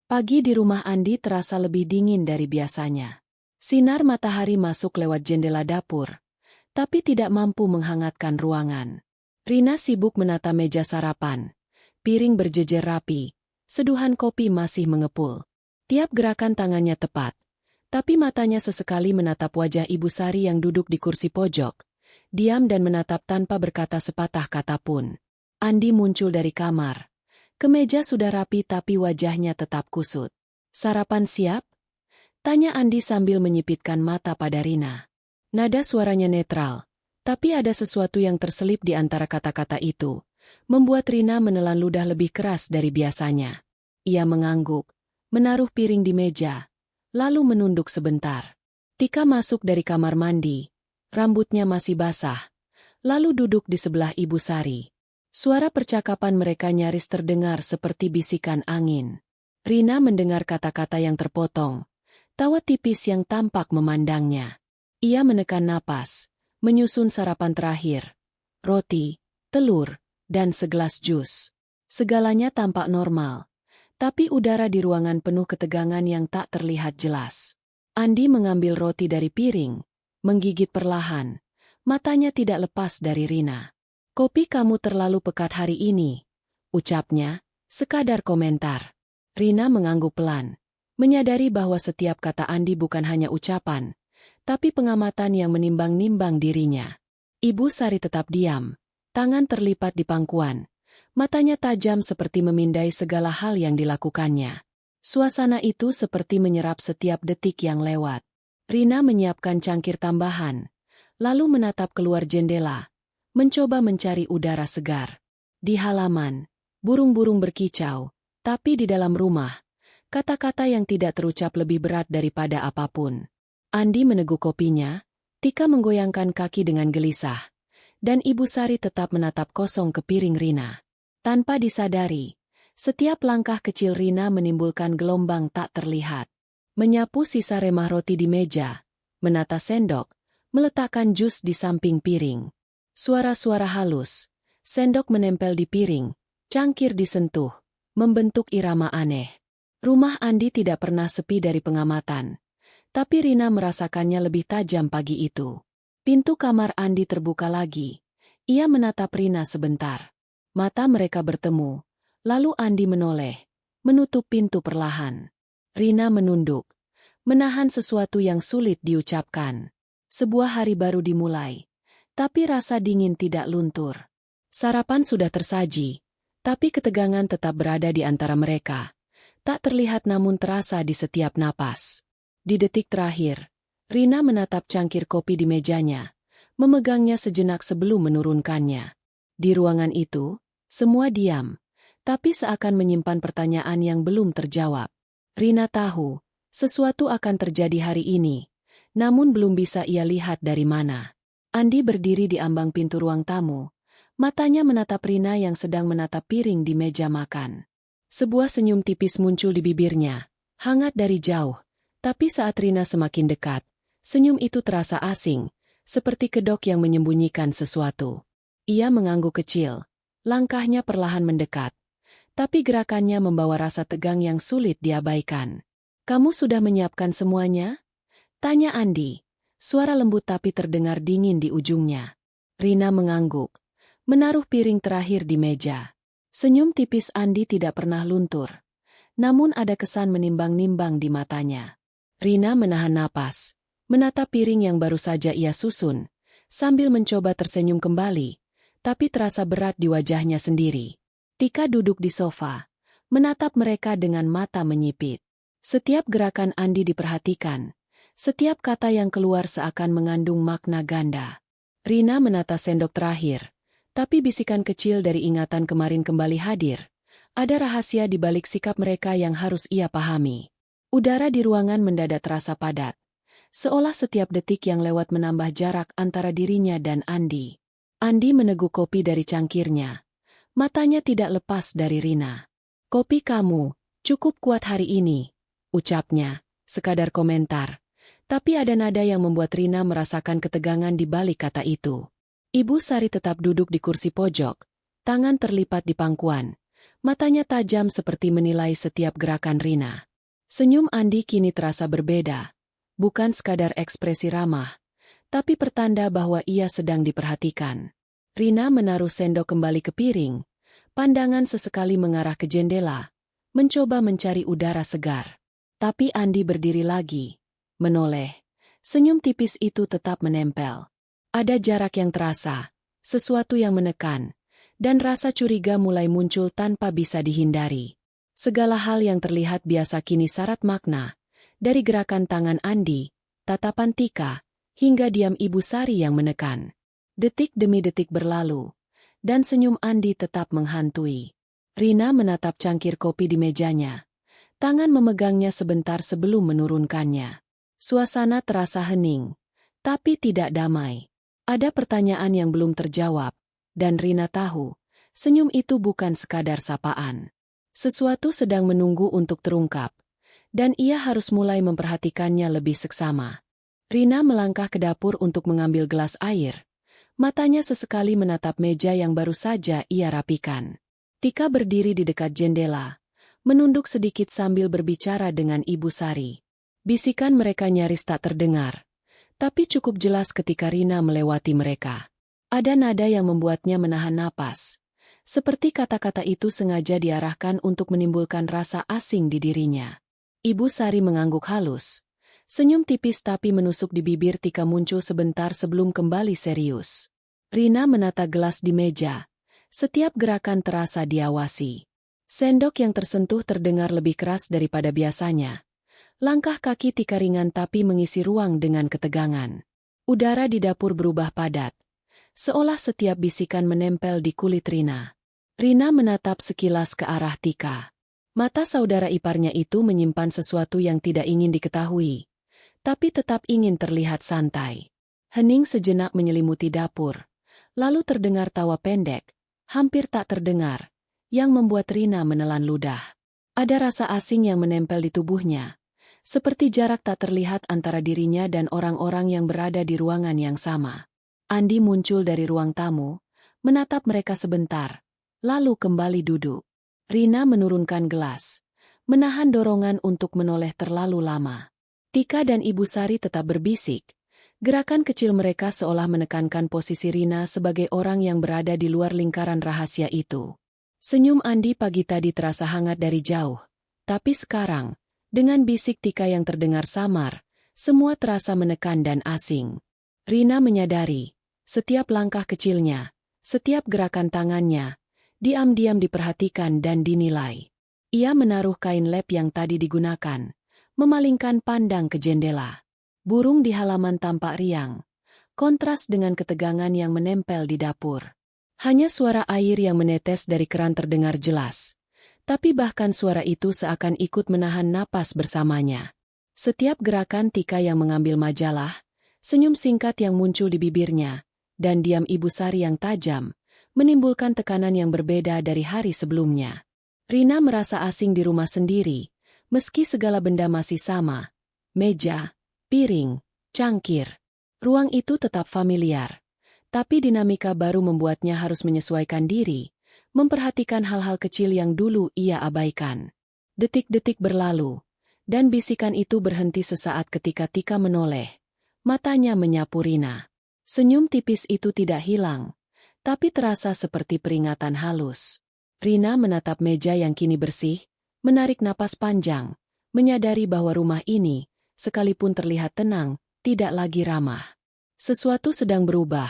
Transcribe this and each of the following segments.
Pagi di rumah Andi terasa lebih dingin dari biasanya. Sinar matahari masuk lewat jendela dapur, tapi tidak mampu menghangatkan ruangan. Rina sibuk menata meja sarapan. Piring berjejer rapi, seduhan kopi masih mengepul. Tiap gerakan tangannya tepat, tapi matanya sesekali menatap wajah Ibu Sari yang duduk di kursi pojok, diam dan menatap tanpa berkata sepatah kata pun. Andi muncul dari kamar. Kemeja sudah rapi tapi wajahnya tetap kusut. "Sarapan siap?" tanya Andi sambil menyipitkan mata pada Rina. Nada suaranya netral, tapi ada sesuatu yang terselip di antara kata-kata itu, membuat Rina menelan ludah lebih keras dari biasanya. Ia mengangguk, menaruh piring di meja, lalu menunduk sebentar. Tika masuk dari kamar mandi, rambutnya masih basah, lalu duduk di sebelah Ibu Sari. Suara percakapan mereka nyaris terdengar seperti bisikan angin. Rina mendengar kata-kata yang terpotong, tawa tipis yang tampak memandangnya. Ia menekan napas, menyusun sarapan terakhir. Roti, telur, dan segelas jus. Segalanya tampak normal, tapi udara di ruangan penuh ketegangan yang tak terlihat jelas. Andi mengambil roti dari piring, menggigit perlahan. Matanya tidak lepas dari Rina. "Kopi kamu terlalu pekat hari ini," ucapnya, sekadar komentar. Rina mengangguk pelan, menyadari bahwa setiap kata Andi bukan hanya ucapan, tapi pengamatan yang menimbang-nimbang dirinya. Ibu Sari tetap diam, tangan terlipat di pangkuan, matanya tajam seperti memindai segala hal yang dilakukannya. Suasana itu seperti menyerap setiap detik yang lewat. Rina menyiapkan cangkir tambahan, lalu menatap keluar jendela, mencoba mencari udara segar. Di halaman, burung-burung berkicau, tapi di dalam rumah, kata-kata yang tidak terucap lebih berat daripada apapun. Andi meneguk kopinya, Tika menggoyangkan kaki dengan gelisah, dan Ibu Sari tetap menatap kosong ke piring Rina. Tanpa disadari, setiap langkah kecil Rina menimbulkan gelombang tak terlihat. Menyapu sisa remah roti di meja, menata sendok, meletakkan jus di samping piring. Suara-suara halus, sendok menempel di piring, cangkir disentuh, membentuk irama aneh. Rumah Andi tidak pernah sepi dari pengamatan, tapi Rina merasakannya lebih tajam pagi itu. Pintu kamar Andi terbuka lagi. Ia menatap Rina sebentar. Mata mereka bertemu, lalu Andi menoleh, menutup pintu perlahan. Rina menunduk, menahan sesuatu yang sulit diucapkan. Sebuah hari baru dimulai. Tapi rasa dingin tidak luntur. Sarapan sudah tersaji, tapi ketegangan tetap berada di antara mereka. Tak terlihat namun terasa di setiap napas. Di detik terakhir, Rina menatap cangkir kopi di mejanya, memegangnya sejenak sebelum menurunkannya. Di ruangan itu, semua diam, tapi seakan menyimpan pertanyaan yang belum terjawab. Rina tahu, sesuatu akan terjadi hari ini, namun belum bisa ia lihat dari mana. Andi berdiri di ambang pintu ruang tamu. Matanya menatap Rina yang sedang menatap piring di meja makan. Sebuah senyum tipis muncul di bibirnya, hangat dari jauh. Tapi saat Rina semakin dekat, senyum itu terasa asing, seperti kedok yang menyembunyikan sesuatu. Ia mengangguk kecil, langkahnya perlahan mendekat. Tapi gerakannya membawa rasa tegang yang sulit diabaikan. "Kamu sudah menyiapkan semuanya?" tanya Andi. Suara lembut tapi terdengar dingin di ujungnya. Rina mengangguk, menaruh piring terakhir di meja. Senyum tipis Andi tidak pernah luntur, namun ada kesan menimbang-nimbang di matanya. Rina menahan napas, menatap piring yang baru saja ia susun, sambil mencoba tersenyum kembali, tapi terasa berat di wajahnya sendiri. Tika duduk di sofa, menatap mereka dengan mata menyipit. Setiap gerakan Andi diperhatikan. Setiap kata yang keluar seakan mengandung makna ganda. Rina menata sendok terakhir, tapi bisikan kecil dari ingatan kemarin kembali hadir. Ada rahasia di balik sikap mereka yang harus ia pahami. Udara di ruangan mendadak terasa padat, seolah setiap detik yang lewat menambah jarak antara dirinya dan Andi. Andi meneguk kopi dari cangkirnya. Matanya tidak lepas dari Rina. "Kopi kamu cukup kuat hari ini," ucapnya, sekadar komentar. Tapi ada nada yang membuat Rina merasakan ketegangan di balik kata itu. Ibu Sari tetap duduk di kursi pojok, tangan terlipat di pangkuan, Matanya tajam seperti menilai setiap gerakan Rina. Senyum Andi kini terasa berbeda. Bukan sekadar ekspresi ramah, tapi pertanda bahwa ia sedang diperhatikan. Rina menaruh sendok kembali ke piring. Pandangan sesekali mengarah ke jendela, mencoba mencari udara segar. Tapi Andi berdiri lagi, menoleh. Senyum tipis itu tetap menempel. Ada jarak yang terasa, sesuatu yang menekan, dan rasa curiga mulai muncul tanpa bisa dihindari. Segala hal yang terlihat biasa kini syarat makna, dari gerakan tangan Andi, tatapan Tika, hingga diam Ibu Sari yang menekan. Detik demi detik berlalu, dan senyum Andi tetap menghantui. Rina menatap cangkir kopi di mejanya. Tangan memegangnya sebentar sebelum menurunkannya. Suasana terasa hening, tapi tidak damai. Ada pertanyaan yang belum terjawab, dan Rina tahu, senyum itu bukan sekadar sapaan. Sesuatu sedang menunggu untuk terungkap, dan ia harus mulai memperhatikannya lebih seksama. Rina melangkah ke dapur untuk mengambil gelas air. Matanya sesekali menatap meja yang baru saja ia rapikan. Tika berdiri di dekat jendela, menunduk sedikit sambil berbicara dengan Ibu Sari. Bisikan mereka nyaris tak terdengar, tapi cukup jelas ketika Rina melewati mereka. Ada nada yang membuatnya menahan napas, seperti kata-kata itu sengaja diarahkan untuk menimbulkan rasa asing di dirinya. Ibu Sari mengangguk halus. Senyum tipis tapi menusuk di bibir Tika muncul sebentar sebelum kembali serius. Rina menata gelas di meja. Setiap gerakan terasa diawasi. Sendok yang tersentuh terdengar lebih keras daripada biasanya. Langkah kaki Tika ringan tapi mengisi ruang dengan ketegangan. Udara di dapur berubah padat. Seolah setiap bisikan menempel di kulit Rina. Rina menatap sekilas ke arah Tika. Mata saudara iparnya itu menyimpan sesuatu yang tidak ingin diketahui, tapi tetap ingin terlihat santai. Hening sejenak menyelimuti dapur. Lalu terdengar tawa pendek, hampir tak terdengar, yang membuat Rina menelan ludah. Ada rasa asing yang menempel di tubuhnya, seperti jarak tak terlihat antara dirinya dan orang-orang yang berada di ruangan yang sama. Andi muncul dari ruang tamu, menatap mereka sebentar, lalu kembali duduk. Rina menurunkan gelas, menahan dorongan untuk menoleh terlalu lama. Tika dan Ibu Sari tetap berbisik. Gerakan kecil mereka seolah menekankan posisi Rina sebagai orang yang berada di luar lingkaran rahasia itu. Senyum Andi pagi tadi terasa hangat dari jauh. Tapi sekarang, dengan bisik Tika yang terdengar samar, semua terasa menekan dan asing. Rina menyadari, setiap langkah kecilnya, setiap gerakan tangannya, diam-diam diperhatikan dan dinilai. Ia menaruh kain lap yang tadi digunakan, memalingkan pandang ke jendela. Burung di halaman tampak riang, kontras dengan ketegangan yang menempel di dapur. Hanya suara air yang menetes dari keran terdengar jelas, tapi bahkan suara itu seakan ikut menahan napas bersamanya. Setiap gerakan Tika yang mengambil majalah, senyum singkat yang muncul di bibirnya, dan diam Ibu Sari yang tajam, menimbulkan tekanan yang berbeda dari hari sebelumnya. Rina merasa asing di rumah sendiri, meski segala benda masih sama. Meja, piring, cangkir. Ruang itu tetap familiar, tapi dinamika baru membuatnya harus menyesuaikan diri, memperhatikan hal-hal kecil yang dulu ia abaikan. Detik-detik berlalu, dan bisikan itu berhenti sesaat ketika Tika menoleh. Matanya menyapu Rina. Senyum tipis itu tidak hilang, tapi terasa seperti peringatan halus. Rina menatap meja yang kini bersih, menarik napas panjang, menyadari bahwa rumah ini, sekalipun terlihat tenang, tidak lagi ramah. Sesuatu sedang berubah,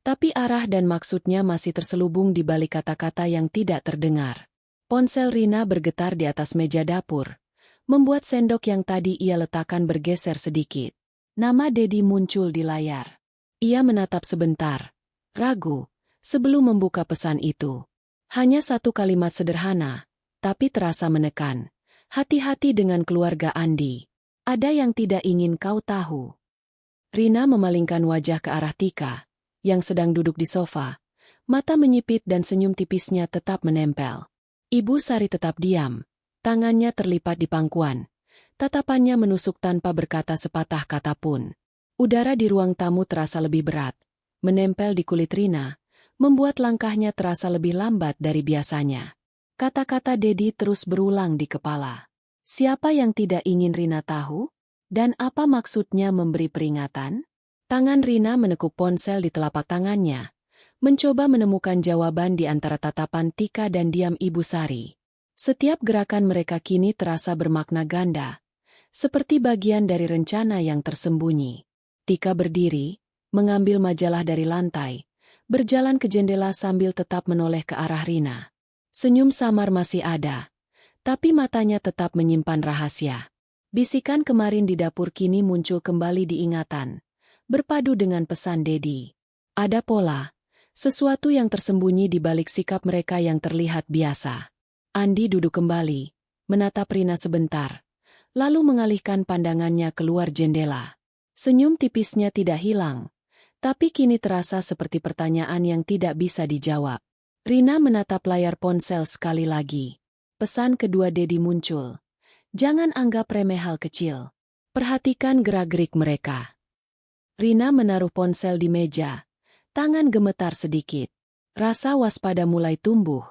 tapi arah dan maksudnya masih terselubung di balik kata-kata yang tidak terdengar. Ponsel Rina bergetar di atas meja dapur, membuat sendok yang tadi ia letakkan bergeser sedikit. Nama Dedi muncul di layar. Ia menatap sebentar, ragu, sebelum membuka pesan itu. Hanya satu kalimat sederhana, tapi terasa menekan. Hati-hati dengan keluarga Andi. Ada yang tidak ingin kau tahu. Rina memalingkan wajah ke arah Tika, yang sedang duduk di sofa. Mata menyipit dan senyum tipisnya tetap menempel. Ibu Sari tetap diam, tangannya terlipat di pangkuan. Tatapannya menusuk tanpa berkata sepatah kata pun. Udara di ruang tamu terasa lebih berat, menempel di kulit Rina, membuat langkahnya terasa lebih lambat dari biasanya. Kata-kata Dedi terus berulang di kepala. Siapa yang tidak ingin Rina tahu? Dan apa maksudnya memberi peringatan? Tangan Rina menekuk ponsel di telapak tangannya, mencoba menemukan jawaban di antara tatapan Tika dan diam Ibu Sari. Setiap gerakan mereka kini terasa bermakna ganda, seperti bagian dari rencana yang tersembunyi. Tika berdiri, mengambil majalah dari lantai, berjalan ke jendela sambil tetap menoleh ke arah Rina. Senyum samar masih ada, tapi matanya tetap menyimpan rahasia. Bisikan kemarin di dapur kini muncul kembali diingatan, berpadu dengan pesan Dedi. Ada pola, sesuatu yang tersembunyi di balik sikap mereka yang terlihat biasa. Andi duduk kembali, menatap Rina sebentar, lalu mengalihkan pandangannya keluar jendela. Senyum tipisnya tidak hilang, tapi kini terasa seperti pertanyaan yang tidak bisa dijawab. Rina menatap layar ponsel sekali lagi. Pesan kedua Dedi muncul. Jangan anggap remeh hal kecil. Perhatikan gerak-gerik mereka. Rina menaruh ponsel di meja. Tangan gemetar sedikit. Rasa waspada mulai tumbuh.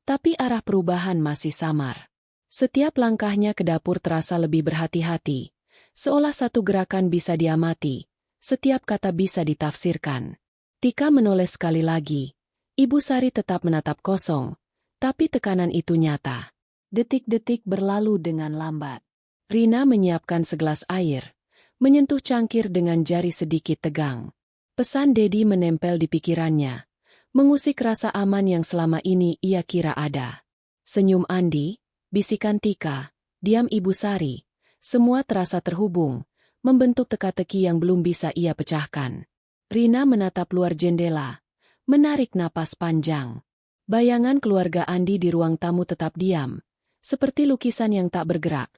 Tapi arah perubahan masih samar. Setiap langkahnya ke dapur terasa lebih berhati-hati. Seolah satu gerakan bisa diamati, setiap kata bisa ditafsirkan. Tika menoleh sekali lagi. Ibu Sari tetap menatap kosong, tapi tekanan itu nyata. Detik-detik berlalu dengan lambat. Rina menyiapkan segelas air, menyentuh cangkir dengan jari sedikit tegang. Pesan Dedi menempel di pikirannya, mengusik rasa aman yang selama ini ia kira ada. Senyum Andi, bisikan Tika, diam Ibu Sari. Semua terasa terhubung, membentuk teka-teki yang belum bisa ia pecahkan. Rina menatap luar jendela, menarik napas panjang. Bayangan keluarga Andi di ruang tamu tetap diam, seperti lukisan yang tak bergerak.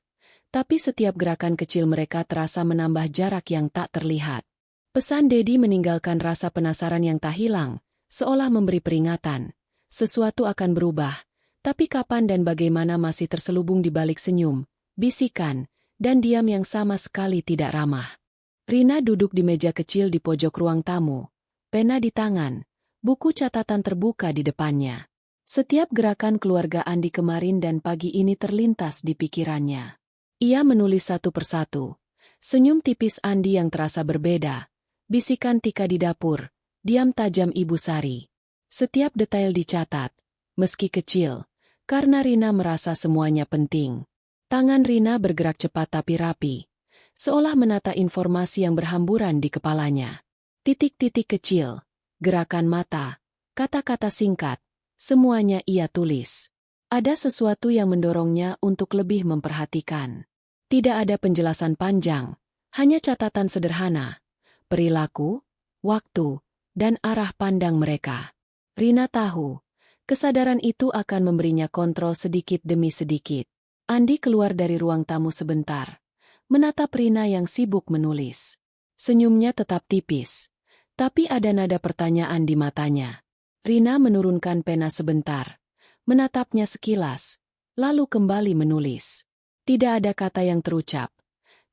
Tapi setiap gerakan kecil mereka terasa menambah jarak yang tak terlihat. Pesan Dedi meninggalkan rasa penasaran yang tak hilang, seolah memberi peringatan. Sesuatu akan berubah, tapi kapan dan bagaimana masih terselubung di balik senyum, bisikan, dan diam yang sama sekali tidak ramah. Rina duduk di meja kecil di pojok ruang tamu, pena di tangan, buku catatan terbuka di depannya. Setiap gerakan keluarga Andi kemarin dan pagi ini terlintas di pikirannya. Ia menulis satu persatu. Senyum tipis Andi yang terasa berbeda, bisikan Tika di dapur, diam tajam Ibu Sari. Setiap detail dicatat, meski kecil, karena Rina merasa semuanya penting. Tangan Rina bergerak cepat tapi rapi, seolah menata informasi yang berhamburan di kepalanya. Titik-titik kecil, gerakan mata, kata-kata singkat, semuanya ia tulis. Ada sesuatu yang mendorongnya untuk lebih memperhatikan. Tidak ada penjelasan panjang, hanya catatan sederhana, perilaku, waktu, dan arah pandang mereka. Rina tahu, kesadaran itu akan memberinya kontrol sedikit demi sedikit. Andi keluar dari ruang tamu sebentar, menatap Rina yang sibuk menulis. Senyumnya tetap tipis, tapi ada nada pertanyaan di matanya. Rina menurunkan pena sebentar, menatapnya sekilas, lalu kembali menulis. Tidak ada kata yang terucap,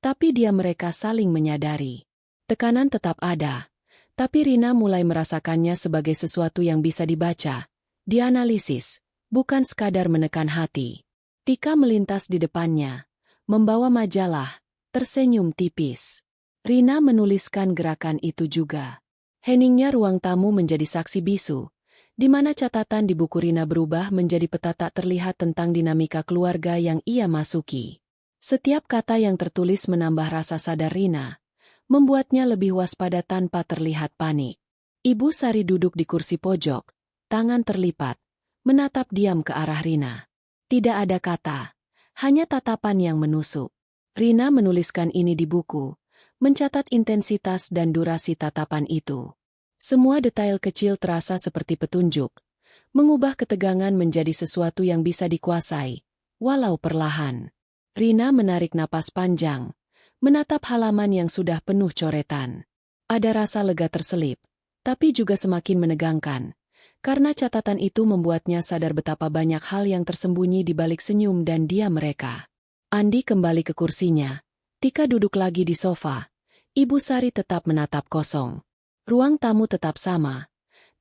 tapi dia mereka saling menyadari. Tekanan tetap ada, tapi Rina mulai merasakannya sebagai sesuatu yang bisa dibaca, dianalisis, bukan sekadar menekan hati. Tika melintas di depannya, membawa majalah, tersenyum tipis. Rina menuliskan gerakan itu juga. Heningnya ruang tamu menjadi saksi bisu, di mana catatan di buku Rina berubah menjadi peta tak terlihat tentang dinamika keluarga yang ia masuki. Setiap kata yang tertulis menambah rasa sadar Rina, membuatnya lebih waspada tanpa terlihat panik. Ibu Sari duduk di kursi pojok, tangan terlipat, menatap diam ke arah Rina. Tidak ada kata, hanya tatapan yang menusuk. Rina menuliskan ini di buku, mencatat intensitas dan durasi tatapan itu. Semua detail kecil terasa seperti petunjuk, mengubah ketegangan menjadi sesuatu yang bisa dikuasai, walau perlahan. Rina menarik napas panjang, menatap halaman yang sudah penuh coretan. Ada rasa lega terselip, tapi juga semakin menegangkan. Karena catatan itu membuatnya sadar betapa banyak hal yang tersembunyi di balik senyum dan diam mereka. Andi kembali ke kursinya. Tika duduk lagi di sofa. Ibu Sari tetap menatap kosong. Ruang tamu tetap sama.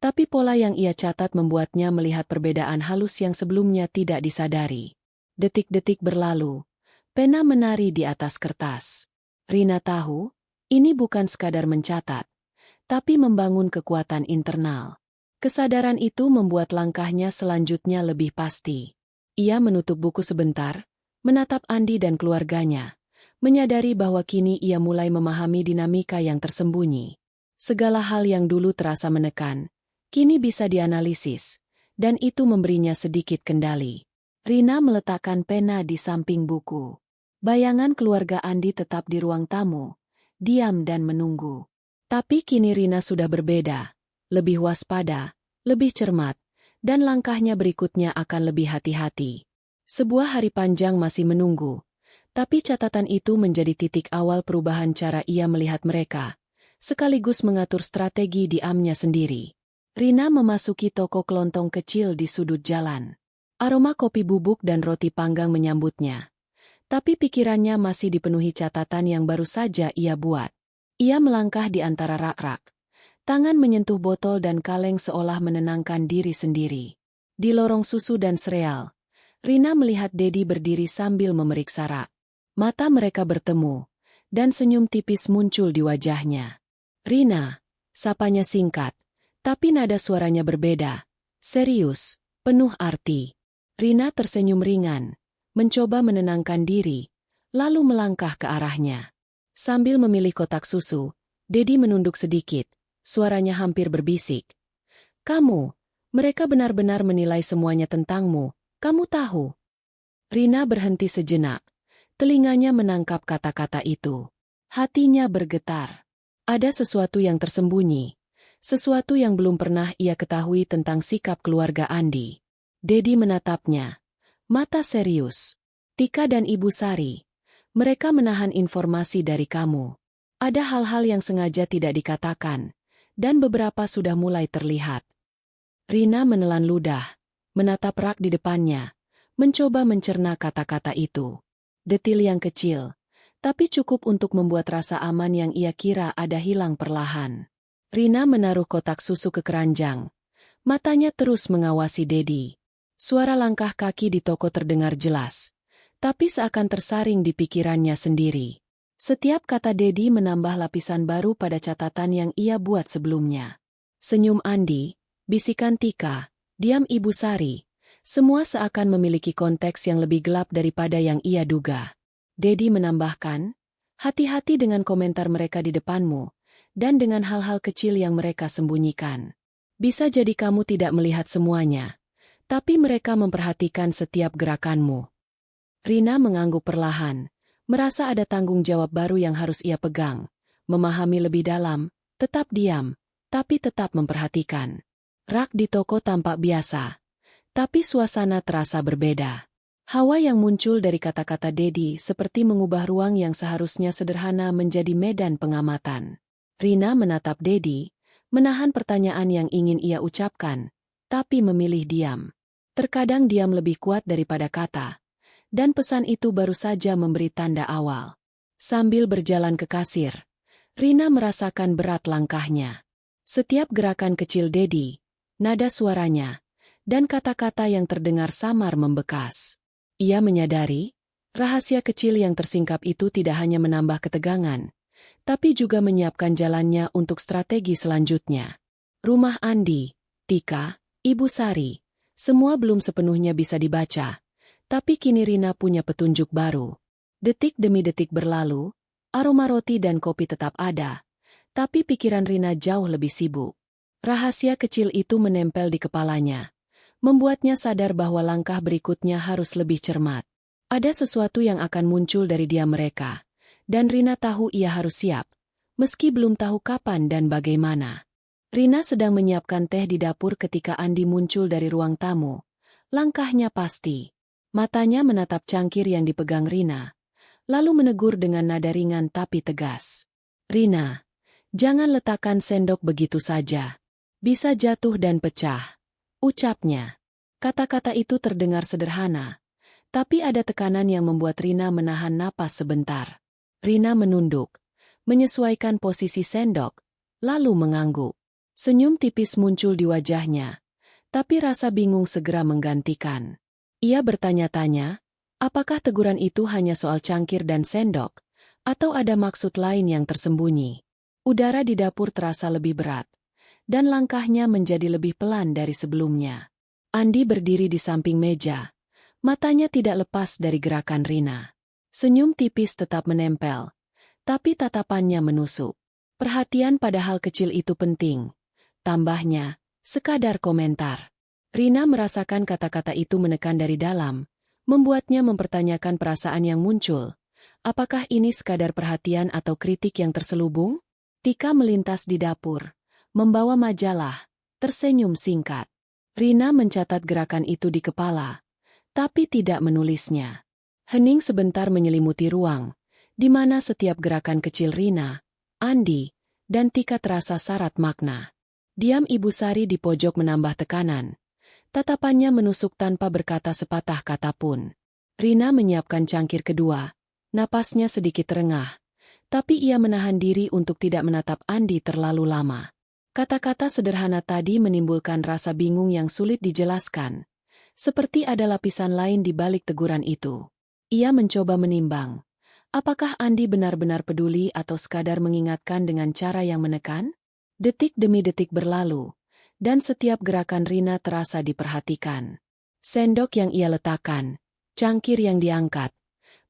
Tapi pola yang ia catat membuatnya melihat perbedaan halus yang sebelumnya tidak disadari. Detik-detik berlalu. Pena menari di atas kertas. Rina tahu, ini bukan sekadar mencatat, tapi membangun kekuatan internal. Kesadaran itu membuat langkahnya selanjutnya lebih pasti. Ia menutup buku sebentar, menatap Andi dan keluarganya, menyadari bahwa kini ia mulai memahami dinamika yang tersembunyi. Segala hal yang dulu terasa menekan, kini bisa dianalisis, dan itu memberinya sedikit kendali. Rina meletakkan pena di samping buku. Bayangan keluarga Andi tetap di ruang tamu, diam dan menunggu. Tapi kini Rina sudah berbeda, lebih waspada, lebih cermat, dan langkahnya berikutnya akan lebih hati-hati. Sebuah hari panjang masih menunggu, tapi catatan itu menjadi titik awal perubahan cara ia melihat mereka, sekaligus mengatur strategi diamnya sendiri. Rina memasuki toko kelontong kecil di sudut jalan. Aroma kopi bubuk dan roti panggang menyambutnya. Tapi pikirannya masih dipenuhi catatan yang baru saja ia buat. Ia melangkah di antara rak-rak. Tangan menyentuh botol dan kaleng seolah menenangkan diri sendiri. Di lorong susu dan sereal, Rina melihat Dedi berdiri sambil memeriksa rak. Mata mereka bertemu, dan senyum tipis muncul di wajahnya. Rina, sapanya singkat, tapi nada suaranya berbeda. Serius, penuh arti. Rina tersenyum ringan, mencoba menenangkan diri, lalu melangkah ke arahnya. Sambil memilih kotak susu, Dedi menunduk sedikit, suaranya hampir berbisik. Kamu, mereka benar-benar menilai semuanya tentangmu, kamu tahu. Rina berhenti sejenak, telinganya menangkap kata-kata itu. Hatinya bergetar. Ada sesuatu yang tersembunyi, sesuatu yang belum pernah ia ketahui tentang sikap keluarga Andi. Dedi menatapnya. Mata serius. Tika dan Ibu Sari. Mereka menahan informasi dari kamu. Ada hal-hal yang sengaja tidak dikatakan, dan beberapa sudah mulai terlihat. Rina menelan ludah, menatap rak di depannya, mencoba mencerna kata-kata itu. Detil yang kecil, tapi cukup untuk membuat rasa aman yang ia kira ada hilang perlahan. Rina menaruh kotak susu ke keranjang. Matanya terus mengawasi Dedi. Suara langkah kaki di toko terdengar jelas, tapi seakan tersaring di pikirannya sendiri. Setiap kata Dedi menambah lapisan baru pada catatan yang ia buat sebelumnya. Senyum Andi, bisikan Tika, diam Ibu Sari, semua seakan memiliki konteks yang lebih gelap daripada yang ia duga. Dedi menambahkan, hati-hati dengan komentar mereka di depanmu, dan dengan hal-hal kecil yang mereka sembunyikan. Bisa jadi kamu tidak melihat semuanya, tapi mereka memperhatikan setiap gerakanmu. Rina mengangguk perlahan, merasa ada tanggung jawab baru yang harus ia pegang, memahami lebih dalam, tetap diam, tapi tetap memperhatikan. Rak di toko tampak biasa, tapi suasana terasa berbeda. Hawa yang muncul dari kata-kata Dedi seperti mengubah ruang yang seharusnya sederhana menjadi medan pengamatan. Rina menatap Dedi, menahan pertanyaan yang ingin ia ucapkan, tapi memilih diam. Terkadang diam lebih kuat daripada kata, dan pesan itu baru saja memberi tanda awal. Sambil berjalan ke kasir, Rina merasakan berat langkahnya. Setiap gerakan kecil Dedi, nada suaranya, dan kata-kata yang terdengar samar membekas. Ia menyadari, rahasia kecil yang tersingkap itu tidak hanya menambah ketegangan, tapi juga menyiapkan jalannya untuk strategi selanjutnya. Rumah Andi, Tika, Ibu Sari, semua belum sepenuhnya bisa dibaca, tapi kini Rina punya petunjuk baru. Detik demi detik berlalu, aroma roti dan kopi tetap ada, tapi pikiran Rina jauh lebih sibuk. Rahasia kecil itu menempel di kepalanya, membuatnya sadar bahwa langkah berikutnya harus lebih cermat. Ada sesuatu yang akan muncul dari diam mereka, dan Rina tahu ia harus siap, meski belum tahu kapan dan bagaimana. Rina sedang menyiapkan teh di dapur ketika Andi muncul dari ruang tamu. Langkahnya pasti. Matanya menatap cangkir yang dipegang Rina, lalu menegur dengan nada ringan tapi tegas. Rina, jangan letakkan sendok begitu saja. Bisa jatuh dan pecah. Ucapnya. Kata-kata itu terdengar sederhana, tapi ada tekanan yang membuat Rina menahan napas sebentar. Rina menunduk, menyesuaikan posisi sendok, lalu mengangguk. Senyum tipis muncul di wajahnya, tapi rasa bingung segera menggantikan. Ia bertanya-tanya, apakah teguran itu hanya soal cangkir dan sendok, atau ada maksud lain yang tersembunyi. Udara di dapur terasa lebih berat, dan langkahnya menjadi lebih pelan dari sebelumnya. Andi berdiri di samping meja, matanya tidak lepas dari gerakan Rina. Senyum tipis tetap menempel, tapi tatapannya menusuk. Perhatian pada hal kecil itu penting. Tambahnya, sekadar komentar. Rina merasakan kata-kata itu menekan dari dalam, membuatnya mempertanyakan perasaan yang muncul. Apakah ini sekadar perhatian atau kritik yang terselubung? Tika melintas di dapur, membawa majalah, tersenyum singkat. Rina mencatat gerakan itu di kepala, tapi tidak menulisnya. Hening sebentar menyelimuti ruang, di mana setiap gerakan kecil Rina, Andi, dan Tika terasa syarat makna. Diam Ibu Sari di pojok menambah tekanan. Tatapannya menusuk tanpa berkata sepatah kata pun. Rina menyiapkan cangkir kedua, napasnya sedikit terengah, tapi ia menahan diri untuk tidak menatap Andi terlalu lama. Kata-kata sederhana tadi menimbulkan rasa bingung yang sulit dijelaskan, seperti ada lapisan lain di balik teguran itu. Ia mencoba menimbang, apakah Andi benar-benar peduli atau sekadar mengingatkan dengan cara yang menekan? Detik demi detik berlalu, dan setiap gerakan Rina terasa diperhatikan. Sendok yang ia letakkan, cangkir yang diangkat,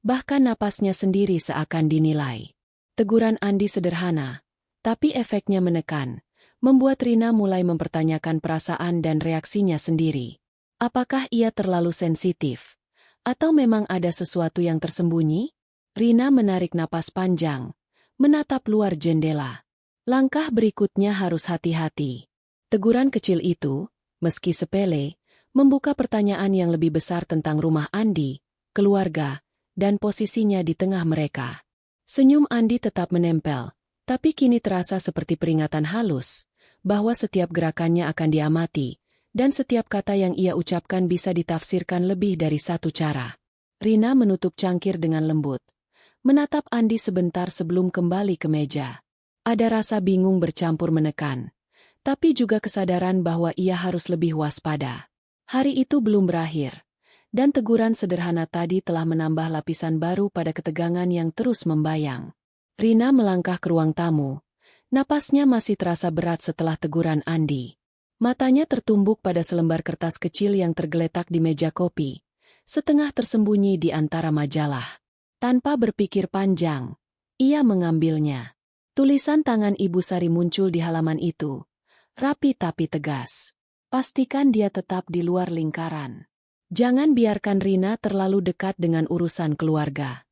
bahkan napasnya sendiri seakan dinilai. Teguran Andi sederhana, tapi efeknya menekan, membuat Rina mulai mempertanyakan perasaan dan reaksinya sendiri. Apakah ia terlalu sensitif? Atau memang ada sesuatu yang tersembunyi? Rina menarik napas panjang, menatap luar jendela. Langkah berikutnya harus hati-hati. Teguran kecil itu, meski sepele, membuka pertanyaan yang lebih besar tentang rumah Andi, keluarga, dan posisinya di tengah mereka. Senyum Andi tetap menempel, tapi kini terasa seperti peringatan halus, bahwa setiap gerakannya akan diamati, dan setiap kata yang ia ucapkan bisa ditafsirkan lebih dari satu cara. Rina menutup cangkir dengan lembut, menatap Andi sebentar sebelum kembali ke meja. Ada rasa bingung bercampur menekan, tapi juga kesadaran bahwa ia harus lebih waspada. Hari itu belum berakhir, dan teguran sederhana tadi telah menambah lapisan baru pada ketegangan yang terus membayang. Rina melangkah ke ruang tamu, napasnya masih terasa berat setelah teguran Andi. Matanya tertumbuk pada selembar kertas kecil yang tergeletak di meja kopi, setengah tersembunyi di antara majalah. Tanpa berpikir panjang, ia mengambilnya. Tulisan tangan Ibu Sari muncul di halaman itu, rapi tapi tegas. Pastikan dia tetap di luar lingkaran. Jangan biarkan Rina terlalu dekat dengan urusan keluarga.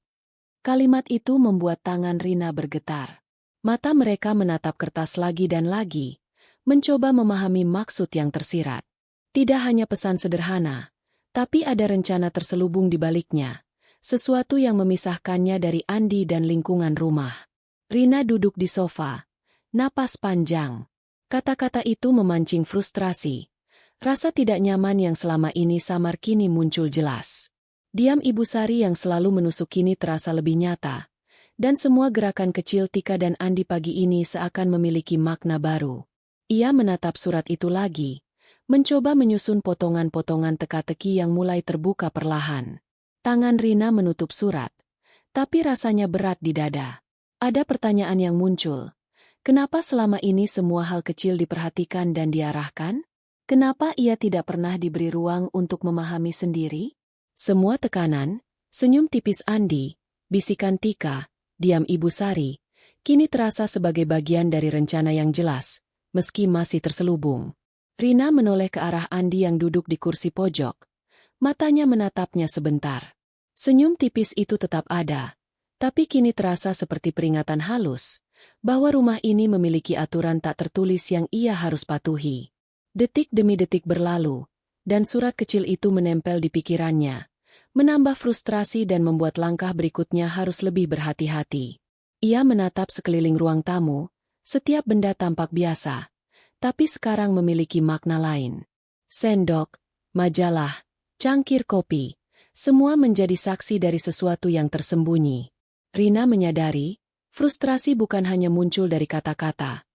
Kalimat itu membuat tangan Rina bergetar. Mata mereka menatap kertas lagi dan lagi, mencoba memahami maksud yang tersirat. Tidak hanya pesan sederhana, tapi ada rencana terselubung di baliknya, sesuatu yang memisahkannya dari Andi dan lingkungan rumah. Rina duduk di sofa, napas panjang. Kata-kata itu memancing frustrasi. Rasa tidak nyaman yang selama ini samar kini muncul jelas. Diam Ibu Sari yang selalu menusuk kini terasa lebih nyata. Dan semua gerakan kecil Tika dan Andi pagi ini seakan memiliki makna baru. Ia menatap surat itu lagi, mencoba menyusun potongan-potongan teka-teki yang mulai terbuka perlahan. Tangan Rina menutup surat, tapi rasanya berat di dada. Ada pertanyaan yang muncul. Kenapa selama ini semua hal kecil diperhatikan dan diarahkan? Kenapa ia tidak pernah diberi ruang untuk memahami sendiri? Semua tekanan, senyum tipis Andi, bisikan Tika, diam Ibu Sari, kini terasa sebagai bagian dari rencana yang jelas, meski masih terselubung. Rina menoleh ke arah Andi yang duduk di kursi pojok. Matanya menatapnya sebentar. Senyum tipis itu tetap ada. Tapi kini terasa seperti peringatan halus, bahwa rumah ini memiliki aturan tak tertulis yang ia harus patuhi. Detik demi detik berlalu, dan surat kecil itu menempel di pikirannya, menambah frustrasi dan membuat langkah berikutnya harus lebih berhati-hati. Ia menatap sekeliling ruang tamu, setiap benda tampak biasa, tapi sekarang memiliki makna lain. Sendok, majalah, cangkir kopi, semua menjadi saksi dari sesuatu yang tersembunyi. Rina menyadari, frustrasi bukan hanya muncul dari kata-kata,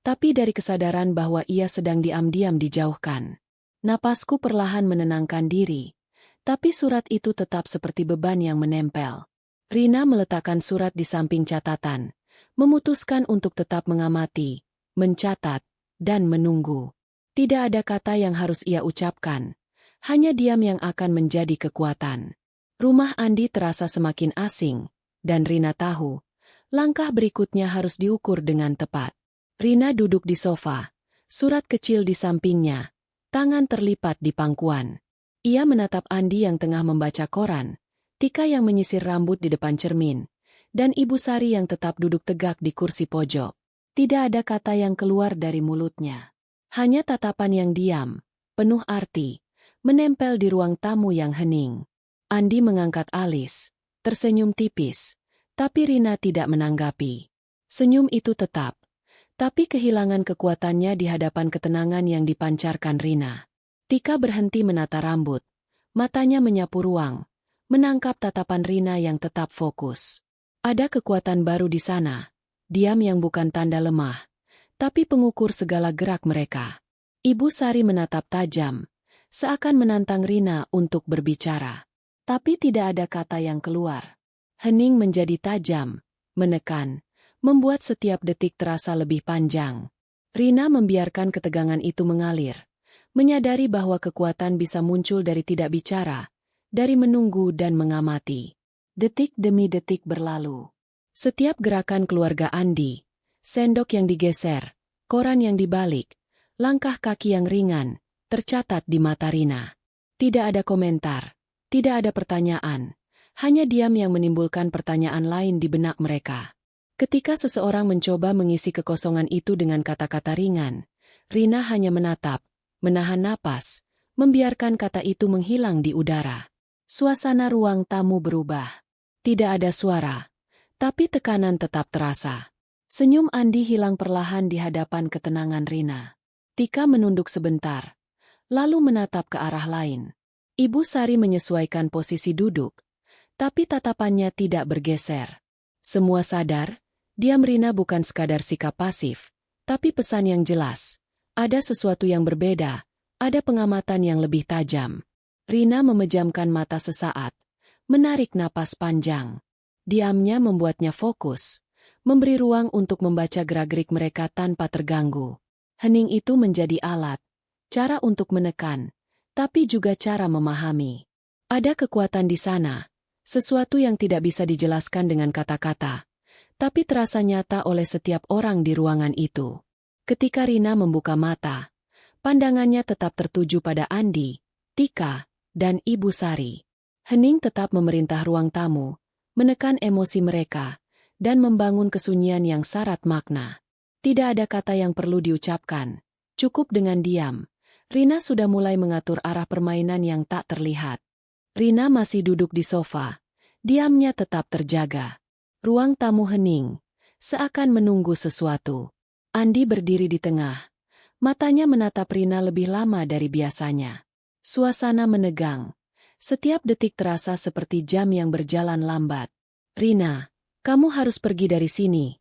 tapi dari kesadaran bahwa ia sedang diam-diam dijauhkan. Napasku perlahan menenangkan diri, tapi surat itu tetap seperti beban yang menempel. Rina meletakkan surat di samping catatan, memutuskan untuk tetap mengamati, mencatat, dan menunggu. Tidak ada kata yang harus ia ucapkan, hanya diam yang akan menjadi kekuatan. Rumah Andi terasa semakin asing, dan Rina tahu, langkah berikutnya harus diukur dengan tepat. Rina duduk di sofa, surat kecil di sampingnya, tangan terlipat di pangkuan. Ia menatap Andi yang tengah membaca koran, Tika yang menyisir rambut di depan cermin, dan Ibu Sari yang tetap duduk tegak di kursi pojok. Tidak ada kata yang keluar dari mulutnya. Hanya tatapan yang diam, penuh arti, menempel di ruang tamu yang hening. Andi mengangkat alis, tersenyum tipis, tapi Rina tidak menanggapi. Senyum itu tetap, tapi kehilangan kekuatannya di hadapan ketenangan yang dipancarkan Rina. Tika berhenti menata rambut, matanya menyapu ruang, menangkap tatapan Rina yang tetap fokus. Ada kekuatan baru di sana, diam yang bukan tanda lemah, tapi pengukur segala gerak mereka. Ibu Sari menatap tajam, seakan menantang Rina untuk berbicara. Tapi tidak ada kata yang keluar. Hening menjadi tajam, menekan, membuat setiap detik terasa lebih panjang. Rina membiarkan ketegangan itu mengalir, menyadari bahwa kekuatan bisa muncul dari tidak bicara, dari menunggu dan mengamati. Detik demi detik berlalu. Setiap gerakan keluarga Andi, sendok yang digeser, koran yang dibalik, langkah kaki yang ringan, tercatat di mata Rina. Tidak ada komentar, tidak ada pertanyaan, hanya diam yang menimbulkan pertanyaan lain di benak mereka. Ketika seseorang mencoba mengisi kekosongan itu dengan kata-kata ringan, Rina hanya menatap, menahan napas, membiarkan kata itu menghilang di udara. Suasana ruang tamu berubah. Tidak ada suara, tapi tekanan tetap terasa. Senyum Andi hilang perlahan di hadapan ketenangan Rina. Tika menunduk sebentar, lalu menatap ke arah lain. Ibu Sari menyesuaikan posisi duduk, tapi tatapannya tidak bergeser. Semua sadar, diam Rina bukan sekadar sikap pasif, tapi pesan yang jelas. Ada sesuatu yang berbeda, ada pengamatan yang lebih tajam. Rina memejamkan mata sesaat, menarik napas panjang. Diamnya membuatnya fokus, memberi ruang untuk membaca gerak-gerik mereka tanpa terganggu. Hening itu menjadi alat, cara untuk menekan, tapi juga cara memahami. Ada kekuatan di sana, sesuatu yang tidak bisa dijelaskan dengan kata-kata, tapi terasa nyata oleh setiap orang di ruangan itu. Ketika Rina membuka mata, pandangannya tetap tertuju pada Andi, Tika, dan Ibu Sari. Hening tetap memerintah ruang tamu, menekan emosi mereka, dan membangun kesunyian yang syarat makna. Tidak ada kata yang perlu diucapkan, cukup dengan diam. Rina sudah mulai mengatur arah permainan yang tak terlihat. Rina masih duduk di sofa, diamnya tetap terjaga. Ruang tamu hening, seakan menunggu sesuatu. Andi berdiri di tengah, matanya menatap Rina lebih lama dari biasanya. Suasana menegang, setiap detik terasa seperti jam yang berjalan lambat. Rina, kamu harus pergi dari sini,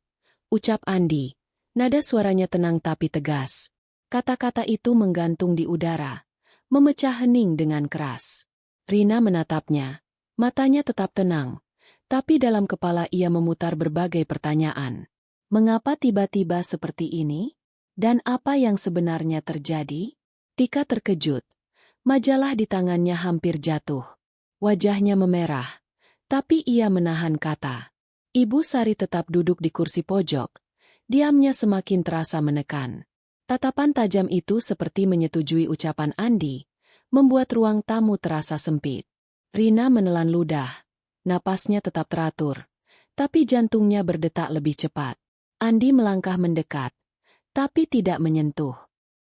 ucap Andi. Nada suaranya tenang tapi tegas. Kata-kata itu menggantung di udara, memecah hening dengan keras. Rina menatapnya, matanya tetap tenang, tapi dalam kepala ia memutar berbagai pertanyaan. Mengapa tiba-tiba seperti ini? Dan apa yang sebenarnya terjadi? Tika terkejut. Majalah di tangannya hampir jatuh. Wajahnya memerah, tapi ia menahan kata. Ibu Sari tetap duduk di kursi pojok. Diamnya semakin terasa menekan. Tatapan tajam itu seperti menyetujui ucapan Andi, membuat ruang tamu terasa sempit. Rina menelan ludah. Napasnya tetap teratur, tapi jantungnya berdetak lebih cepat. Andi melangkah mendekat, tapi tidak menyentuh.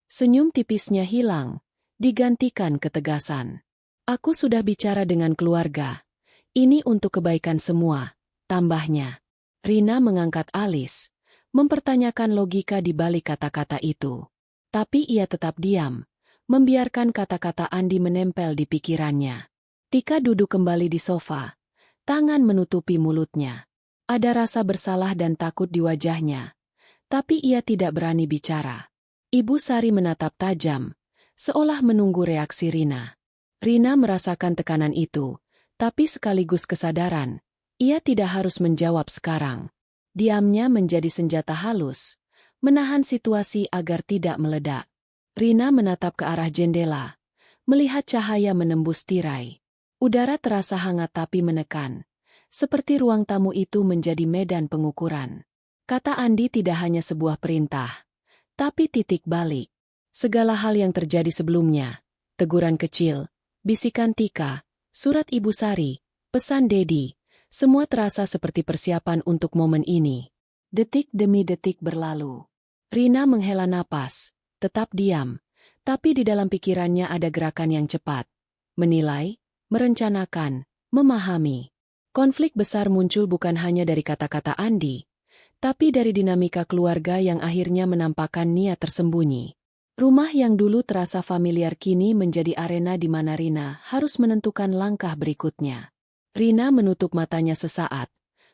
Senyum tipisnya hilang, digantikan ketegasan. Aku sudah bicara dengan keluarga. Ini untuk kebaikan semua, tambahnya. Rina mengangkat alis, mempertanyakan logika di balik kata-kata itu. Tapi ia tetap diam, membiarkan kata-kata Andi menempel di pikirannya. Tika duduk kembali di sofa, tangan menutupi mulutnya. Ada rasa bersalah dan takut di wajahnya. Tapi ia tidak berani bicara. Ibu Sari menatap tajam, seolah menunggu reaksi Rina. Rina merasakan tekanan itu, tapi sekaligus kesadaran, ia tidak harus menjawab sekarang. Diamnya menjadi senjata halus, menahan situasi agar tidak meledak. Rina menatap ke arah jendela, melihat cahaya menembus tirai. Udara terasa hangat tapi menekan, seperti ruang tamu itu menjadi medan pengukuran. Kata Andi tidak hanya sebuah perintah, tapi titik balik. Segala hal yang terjadi sebelumnya, teguran kecil, bisikan Tika, surat Ibu Sari, pesan Dedi, semua terasa seperti persiapan untuk momen ini. Detik demi detik berlalu. Rina menghela napas, tetap diam, tapi di dalam pikirannya ada gerakan yang cepat. Menilai, merencanakan, memahami. Konflik besar muncul bukan hanya dari kata-kata Andi, tapi dari dinamika keluarga yang akhirnya menampakkan niat tersembunyi. Rumah yang dulu terasa familiar kini menjadi arena di mana Rina harus menentukan langkah berikutnya. Rina menutup matanya sesaat,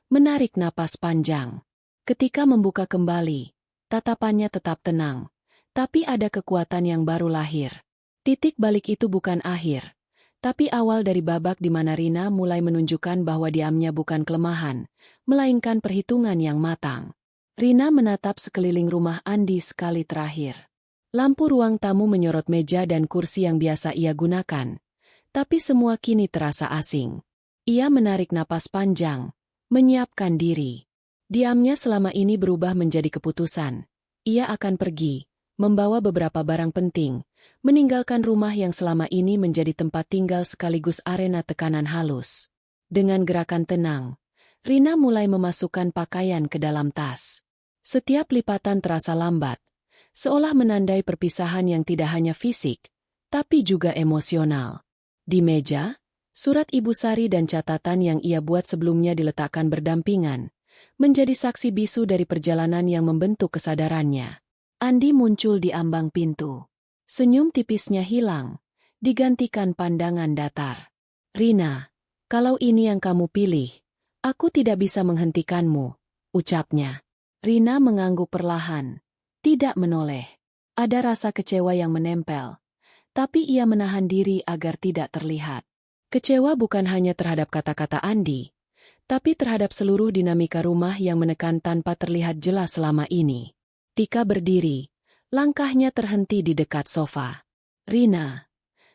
menarik napas panjang. Ketika membuka kembali, tatapannya tetap tenang, tapi ada kekuatan yang baru lahir. Titik balik itu bukan akhir, tapi awal dari babak di mana Rina mulai menunjukkan bahwa diamnya bukan kelemahan, melainkan perhitungan yang matang. Rina menatap sekeliling rumah Andi sekali terakhir. Lampu ruang tamu menyorot meja dan kursi yang biasa ia gunakan, tapi semua kini terasa asing. Ia menarik napas panjang, menyiapkan diri. Diamnya selama ini berubah menjadi keputusan. Ia akan pergi, membawa beberapa barang penting, meninggalkan rumah yang selama ini menjadi tempat tinggal sekaligus arena tekanan halus. Dengan gerakan tenang, Rina mulai memasukkan pakaian ke dalam tas. Setiap lipatan terasa lambat, seolah menandai perpisahan yang tidak hanya fisik, tapi juga emosional. Di meja, surat Ibu Sari dan catatan yang ia buat sebelumnya diletakkan berdampingan, menjadi saksi bisu dari perjalanan yang membentuk kesadarannya. Andi muncul di ambang pintu. Senyum tipisnya hilang, digantikan pandangan datar. Rina, kalau ini yang kamu pilih, aku tidak bisa menghentikanmu, ucapnya. Rina mengangguk perlahan. Tidak menoleh. Ada rasa kecewa yang menempel, tapi ia menahan diri agar tidak terlihat. Kecewa bukan hanya terhadap kata-kata Andi, tapi terhadap seluruh dinamika rumah yang menekan tanpa terlihat jelas selama ini. Tika berdiri, langkahnya terhenti di dekat sofa. Rina.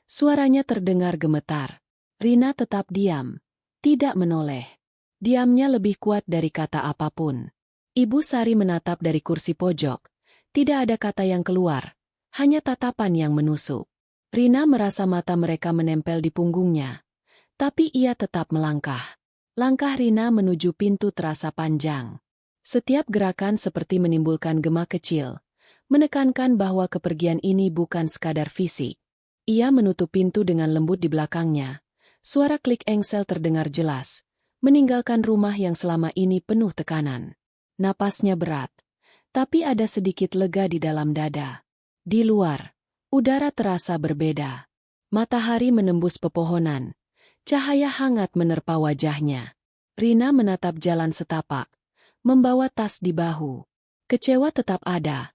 Suaranya terdengar gemetar. Rina tetap diam, tidak menoleh. Diamnya lebih kuat dari kata apapun. Ibu Sari menatap dari kursi pojok. Tidak ada kata yang keluar, hanya tatapan yang menusuk. Rina merasa mata mereka menempel di punggungnya, tapi ia tetap melangkah. Langkah Rina menuju pintu terasa panjang. Setiap gerakan seperti menimbulkan gema kecil, menekankan bahwa kepergian ini bukan sekadar fisik. Ia menutup pintu dengan lembut di belakangnya. Suara klik engsel terdengar jelas, meninggalkan rumah yang selama ini penuh tekanan. Napasnya berat. Tapi ada sedikit lega di dalam dada. Di luar, udara terasa berbeda. Matahari menembus pepohonan. Cahaya hangat menerpa wajahnya. Rina menatap jalan setapak, membawa tas di bahu. Kecewa tetap ada,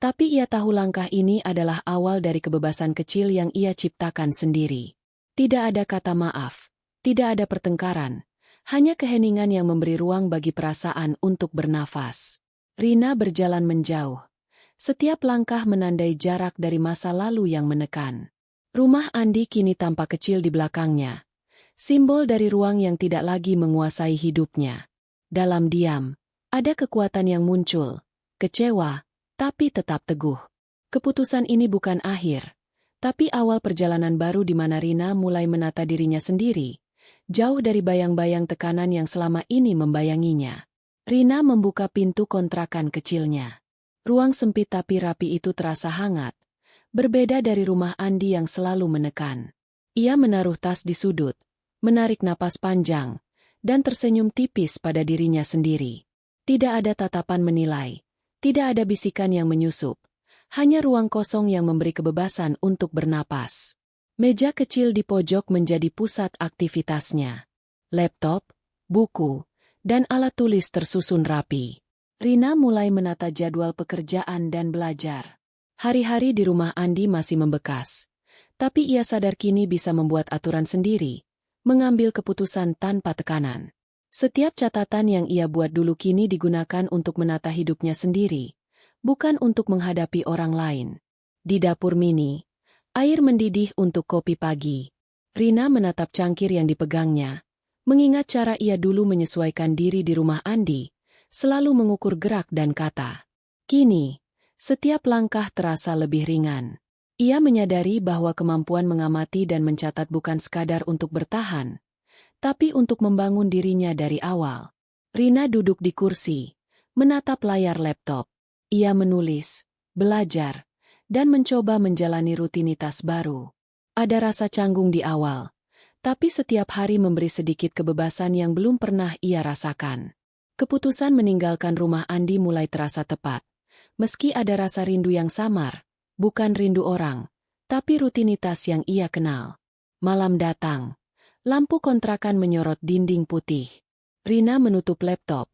tapi ia tahu langkah ini adalah awal dari kebebasan kecil yang ia ciptakan sendiri. Tidak ada kata maaf, tidak ada pertengkaran, hanya keheningan yang memberi ruang bagi perasaan untuk bernafas. Rina berjalan menjauh. Setiap langkah menandai jarak dari masa lalu yang menekan. Rumah Andi kini tampak kecil di belakangnya. Simbol dari ruang yang tidak lagi menguasai hidupnya. Dalam diam, ada kekuatan yang muncul. Kecewa, tapi tetap teguh. Keputusan ini bukan akhir, tapi awal perjalanan baru di mana Rina mulai menata dirinya sendiri, jauh dari bayang-bayang tekanan yang selama ini membayanginya. Rina membuka pintu kontrakan kecilnya. Ruang sempit tapi rapi itu terasa hangat, berbeda dari rumah Andi yang selalu menekan. Ia menaruh tas di sudut, menarik napas panjang, dan tersenyum tipis pada dirinya sendiri. Tidak ada tatapan menilai, tidak ada bisikan yang menyusup, hanya ruang kosong yang memberi kebebasan untuk bernapas. Meja kecil di pojok menjadi pusat aktivitasnya. Laptop, buku, dan alat tulis tersusun rapi. Rina mulai menata jadwal pekerjaan dan belajar. Hari-hari di rumah Andi masih membekas. Tapi ia sadar kini bisa membuat aturan sendiri, mengambil keputusan tanpa tekanan. Setiap catatan yang ia buat dulu kini digunakan untuk menata hidupnya sendiri, bukan untuk menghadapi orang lain. Di dapur mini, air mendidih untuk kopi pagi. Rina menatap cangkir yang dipegangnya, mengingat cara ia dulu menyesuaikan diri di rumah Andi, selalu mengukur gerak dan kata. Kini, setiap langkah terasa lebih ringan. Ia menyadari bahwa kemampuan mengamati dan mencatat bukan sekadar untuk bertahan, tapi untuk membangun dirinya dari awal. Rina duduk di kursi, menatap layar laptop. Ia menulis, belajar, dan mencoba menjalani rutinitas baru. Ada rasa canggung di awal, tapi setiap hari memberi sedikit kebebasan yang belum pernah ia rasakan. Keputusan meninggalkan rumah Andi mulai terasa tepat. Meski ada rasa rindu yang samar, bukan rindu orang, tapi rutinitas yang ia kenal. Malam datang. Lampu kontrakan menyorot dinding putih. Rina menutup laptop,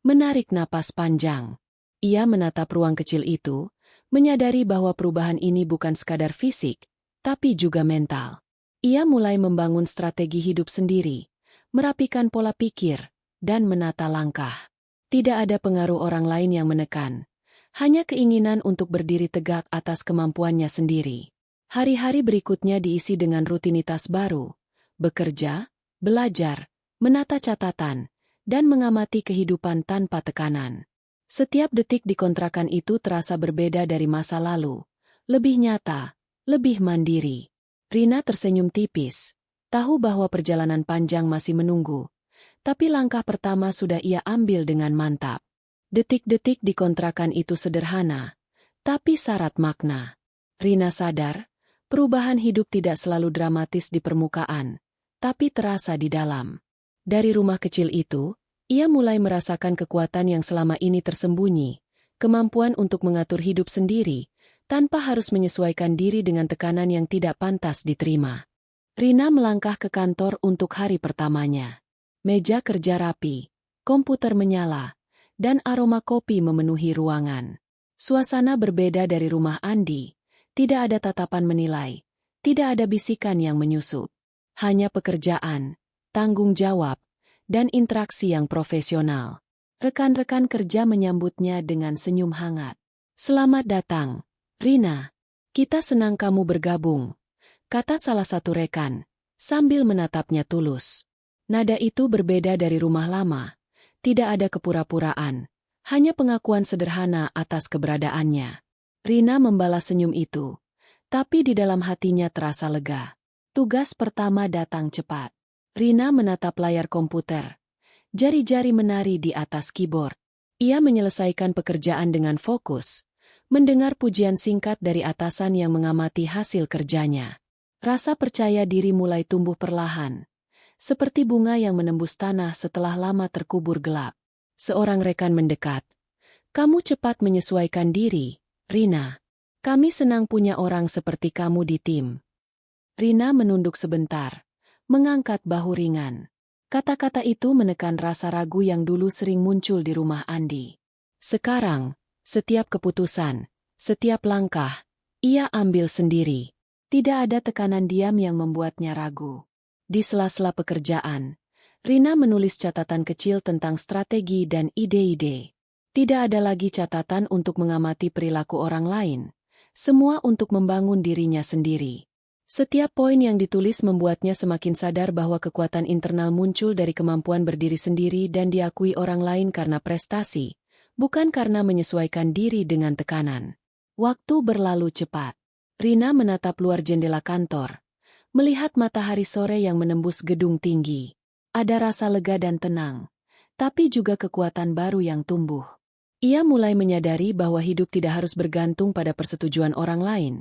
menarik napas panjang. Ia menatap ruang kecil itu, menyadari bahwa perubahan ini bukan sekadar fisik, tapi juga mental. Ia mulai membangun strategi hidup sendiri, merapikan pola pikir, dan menata langkah. Tidak ada pengaruh orang lain yang menekan. Hanya keinginan untuk berdiri tegak atas kemampuannya sendiri. Hari-hari berikutnya diisi dengan rutinitas baru, bekerja, belajar, menata catatan, dan mengamati kehidupan tanpa tekanan. Setiap detik di kontrakan itu terasa berbeda dari masa lalu, lebih nyata, lebih mandiri. Rina tersenyum tipis, tahu bahwa perjalanan panjang masih menunggu, tapi langkah pertama sudah ia ambil dengan mantap. Detik-detik di kontrakan itu sederhana, tapi syarat makna. Rina sadar, perubahan hidup tidak selalu dramatis di permukaan, tapi terasa di dalam. Dari rumah kecil itu, ia mulai merasakan kekuatan yang selama ini tersembunyi, kemampuan untuk mengatur hidup sendiri, tanpa harus menyesuaikan diri dengan tekanan yang tidak pantas diterima. Rina melangkah ke kantor untuk hari pertamanya. Meja kerja rapi, komputer menyala, dan aroma kopi memenuhi ruangan. Suasana berbeda dari rumah Andi, tidak ada tatapan menilai, tidak ada bisikan yang menyusup. Hanya pekerjaan, tanggung jawab, dan interaksi yang profesional. Rekan-rekan kerja menyambutnya dengan senyum hangat. Selamat datang, Rina. Kita senang kamu bergabung, kata salah satu rekan, sambil menatapnya tulus. Nada itu berbeda dari rumah lama. Tidak ada kepura-puraan, hanya pengakuan sederhana atas keberadaannya. Rina membalas senyum itu, tapi di dalam hatinya terasa lega. Tugas pertama datang cepat. Rina menatap layar komputer. Jari-jari menari di atas keyboard. Ia menyelesaikan pekerjaan dengan fokus, mendengar pujian singkat dari atasan yang mengamati hasil kerjanya. Rasa percaya diri mulai tumbuh perlahan. Seperti bunga yang menembus tanah setelah lama terkubur gelap. Seorang rekan mendekat. Kamu cepat menyesuaikan diri, Rina. Kami senang punya orang seperti kamu di tim. Rina menunduk sebentar, mengangkat bahu ringan. Kata-kata itu menekan rasa ragu yang dulu sering muncul di rumah Andi. Sekarang, setiap keputusan, setiap langkah, ia ambil sendiri. Tidak ada tekanan diam yang membuatnya ragu. Di sela-sela pekerjaan, Rina menulis catatan kecil tentang strategi dan ide-ide. Tidak ada lagi catatan untuk mengamati perilaku orang lain, semua untuk membangun dirinya sendiri. Setiap poin yang ditulis membuatnya semakin sadar bahwa kekuatan internal muncul dari kemampuan berdiri sendiri dan diakui orang lain karena prestasi, bukan karena menyesuaikan diri dengan tekanan. Waktu berlalu cepat. Rina menatap luar jendela kantor, melihat matahari sore yang menembus gedung tinggi. Ada rasa lega dan tenang, tapi juga kekuatan baru yang tumbuh. Ia mulai menyadari bahwa hidup tidak harus bergantung pada persetujuan orang lain,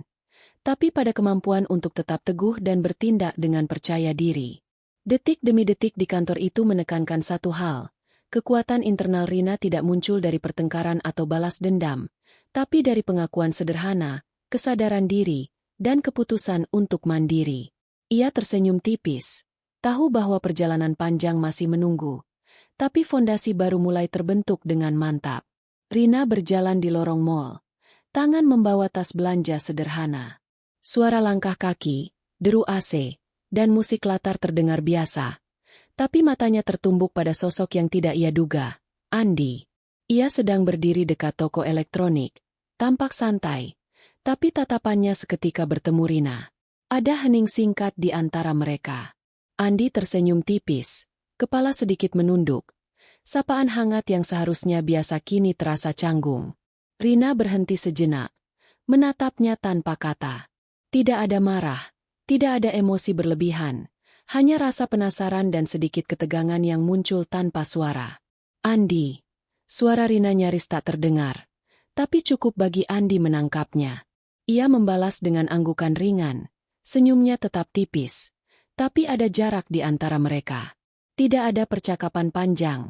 tapi pada kemampuan untuk tetap teguh dan bertindak dengan percaya diri. Detik demi detik di kantor itu menekankan satu hal, kekuatan internal Rina tidak muncul dari pertengkaran atau balas dendam, tapi dari pengakuan sederhana, kesadaran diri, dan keputusan untuk mandiri. Ia tersenyum tipis, tahu bahwa perjalanan panjang masih menunggu, tapi fondasi baru mulai terbentuk dengan mantap. Rina berjalan di lorong mall. Tangan membawa tas belanja sederhana. Suara langkah kaki, deru AC, dan musik latar terdengar biasa. Tapi matanya tertumbuk pada sosok yang tidak ia duga, Andi. Ia sedang berdiri dekat toko elektronik, tampak santai, tapi tatapannya seketika bertemu Rina. Ada hening singkat di antara mereka. Andi tersenyum tipis, kepala sedikit menunduk. Sapaan hangat yang seharusnya biasa kini terasa canggung. Rina berhenti sejenak, menatapnya tanpa kata. Tidak ada marah, tidak ada emosi berlebihan, hanya rasa penasaran dan sedikit ketegangan yang muncul tanpa suara. Andi. Suara Rina nyaris tak terdengar, tapi cukup bagi Andi menangkapnya. Ia membalas dengan anggukan ringan, senyumnya tetap tipis, tapi ada jarak di antara mereka. Tidak ada percakapan panjang,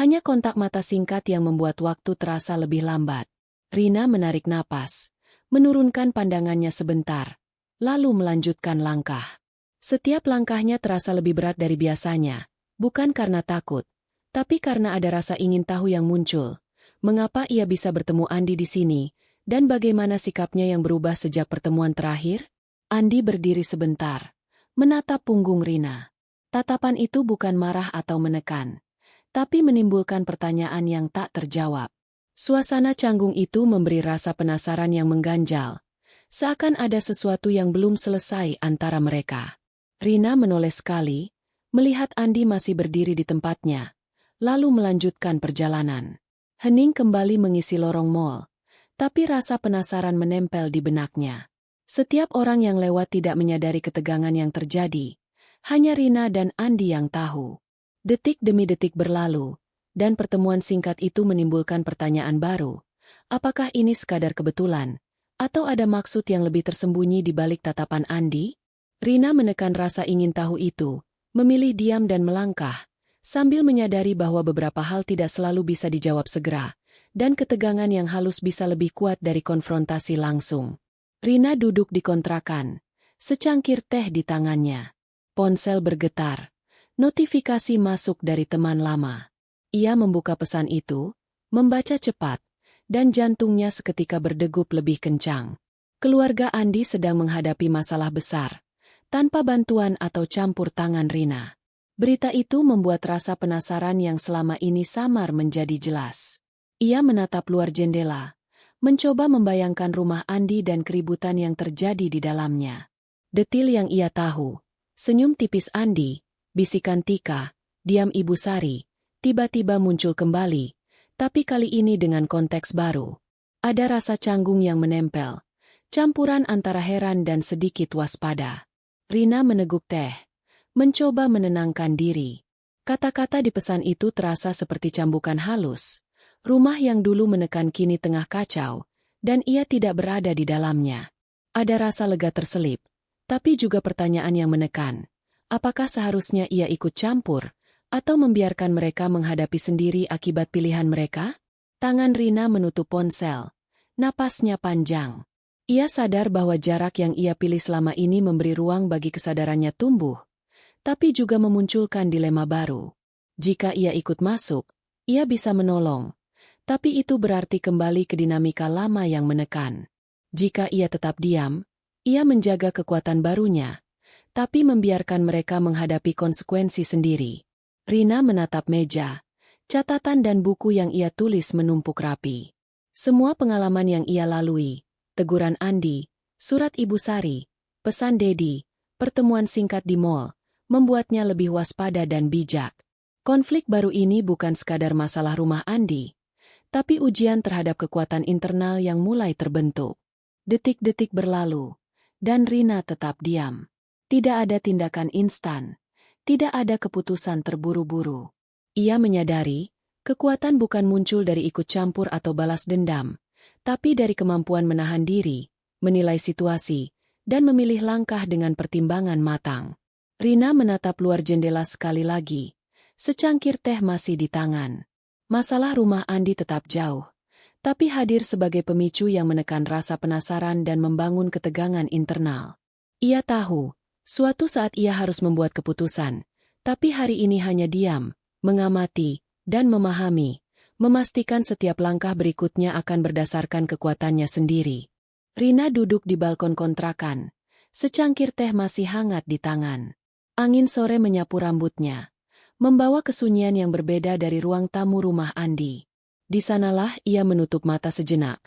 hanya kontak mata singkat yang membuat waktu terasa lebih lambat. Rina menarik napas, menurunkan pandangannya sebentar, lalu melanjutkan langkah. Setiap langkahnya terasa lebih berat dari biasanya, bukan karena takut, tapi karena ada rasa ingin tahu yang muncul. Mengapa ia bisa bertemu Andi di sini, dan bagaimana sikapnya yang berubah sejak pertemuan terakhir? Andi berdiri sebentar, menatap punggung Rina. Tatapan itu bukan marah atau menekan, tapi menimbulkan pertanyaan yang tak terjawab. Suasana canggung itu memberi rasa penasaran yang mengganjal, seakan ada sesuatu yang belum selesai antara mereka. Rina menoleh sekali, melihat Andi masih berdiri di tempatnya, lalu melanjutkan perjalanan. Hening kembali mengisi lorong mall, tapi rasa penasaran menempel di benaknya. Setiap orang yang lewat tidak menyadari ketegangan yang terjadi, hanya Rina dan Andi yang tahu. Detik demi detik berlalu, dan pertemuan singkat itu menimbulkan pertanyaan baru. Apakah ini sekadar kebetulan, atau ada maksud yang lebih tersembunyi di balik tatapan Andi? Rina menekan rasa ingin tahu itu, memilih diam dan melangkah, sambil menyadari bahwa beberapa hal tidak selalu bisa dijawab segera, dan ketegangan yang halus bisa lebih kuat dari konfrontasi langsung. Rina duduk di kontrakan, secangkir teh di tangannya. Ponsel bergetar, notifikasi masuk dari teman lama. Ia membuka pesan itu, membaca cepat, dan jantungnya seketika berdegup lebih kencang. Keluarga Andi sedang menghadapi masalah besar, tanpa bantuan atau campur tangan Rina. Berita itu membuat rasa penasaran yang selama ini samar menjadi jelas. Ia menatap luar jendela, mencoba membayangkan rumah Andi dan keributan yang terjadi di dalamnya. Detil yang ia tahu, senyum tipis Andi, bisikan Tika, diam Ibu Sari, tiba-tiba muncul kembali, tapi kali ini dengan konteks baru. Ada rasa canggung yang menempel, campuran antara heran dan sedikit waspada. Rina meneguk teh, mencoba menenangkan diri. Kata-kata di pesan itu terasa seperti cambukan halus. Rumah yang dulu menekan kini tengah kacau, dan ia tidak berada di dalamnya. Ada rasa lega terselip, tapi juga pertanyaan yang menekan. Apakah seharusnya ia ikut campur, atau membiarkan mereka menghadapi sendiri akibat pilihan mereka? Tangan Rina menutup ponsel. Napasnya panjang. Ia sadar bahwa jarak yang ia pilih selama ini memberi ruang bagi kesadarannya tumbuh, tapi juga memunculkan dilema baru. Jika ia ikut masuk, ia bisa menolong, tapi itu berarti kembali ke dinamika lama yang menekan. Jika ia tetap diam, ia menjaga kekuatan barunya, tapi membiarkan mereka menghadapi konsekuensi sendiri. Rina menatap meja, catatan dan buku yang ia tulis menumpuk rapi. Semua pengalaman yang ia lalui, teguran Andi, surat Ibu Sari, pesan Dedi, pertemuan singkat di mall, membuatnya lebih waspada dan bijak. Konflik baru ini bukan sekadar masalah rumah Andi, tapi ujian terhadap kekuatan internal yang mulai terbentuk. Detik-detik berlalu, dan Rina tetap diam. Tidak ada tindakan instan, tidak ada keputusan terburu-buru. Ia menyadari, kekuatan bukan muncul dari ikut campur atau balas dendam, tapi dari kemampuan menahan diri, menilai situasi, dan memilih langkah dengan pertimbangan matang. Rina menatap luar jendela sekali lagi. Secangkir teh masih di tangan. Masalah rumah Andi tetap jauh, tapi hadir sebagai pemicu yang menekan rasa penasaran dan membangun ketegangan internal. Ia tahu, suatu saat ia harus membuat keputusan, tapi hari ini hanya diam, mengamati, dan memahami, memastikan setiap langkah berikutnya akan berdasarkan kekuatannya sendiri. Rina duduk di balkon kontrakan. Secangkir teh masih hangat di tangan. Angin sore menyapu rambutnya, membawa kesunyian yang berbeda dari ruang tamu rumah Andi. Di sanalah ia menutup mata sejenak,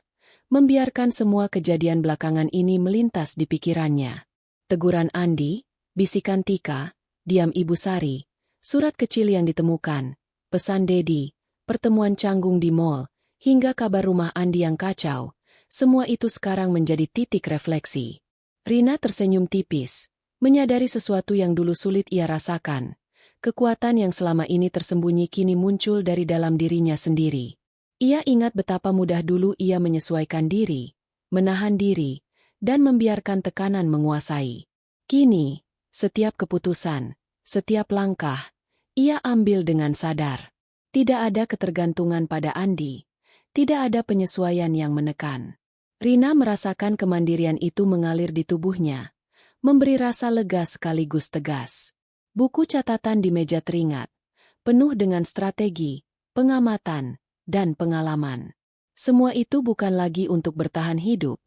membiarkan semua kejadian belakangan ini melintas di pikirannya. Teguran Andi, bisikan Tika, diam Ibu Sari, surat kecil yang ditemukan, pesan Dedi, pertemuan canggung di mall, hingga kabar rumah Andi yang kacau, semua itu sekarang menjadi titik refleksi. Rina tersenyum tipis, menyadari sesuatu yang dulu sulit ia rasakan. Kekuatan yang selama ini tersembunyi kini muncul dari dalam dirinya sendiri. Ia ingat betapa mudah dulu ia menyesuaikan diri, menahan diri, dan membiarkan tekanan menguasai. Kini, setiap keputusan, setiap langkah, ia ambil dengan sadar. Tidak ada ketergantungan pada Andi, tidak ada penyesuaian yang menekan. Rina merasakan kemandirian itu mengalir di tubuhnya, memberi rasa lega sekaligus tegas. Buku catatan di meja teringat, penuh dengan strategi, pengamatan, dan pengalaman. Semua itu bukan lagi untuk bertahan hidup,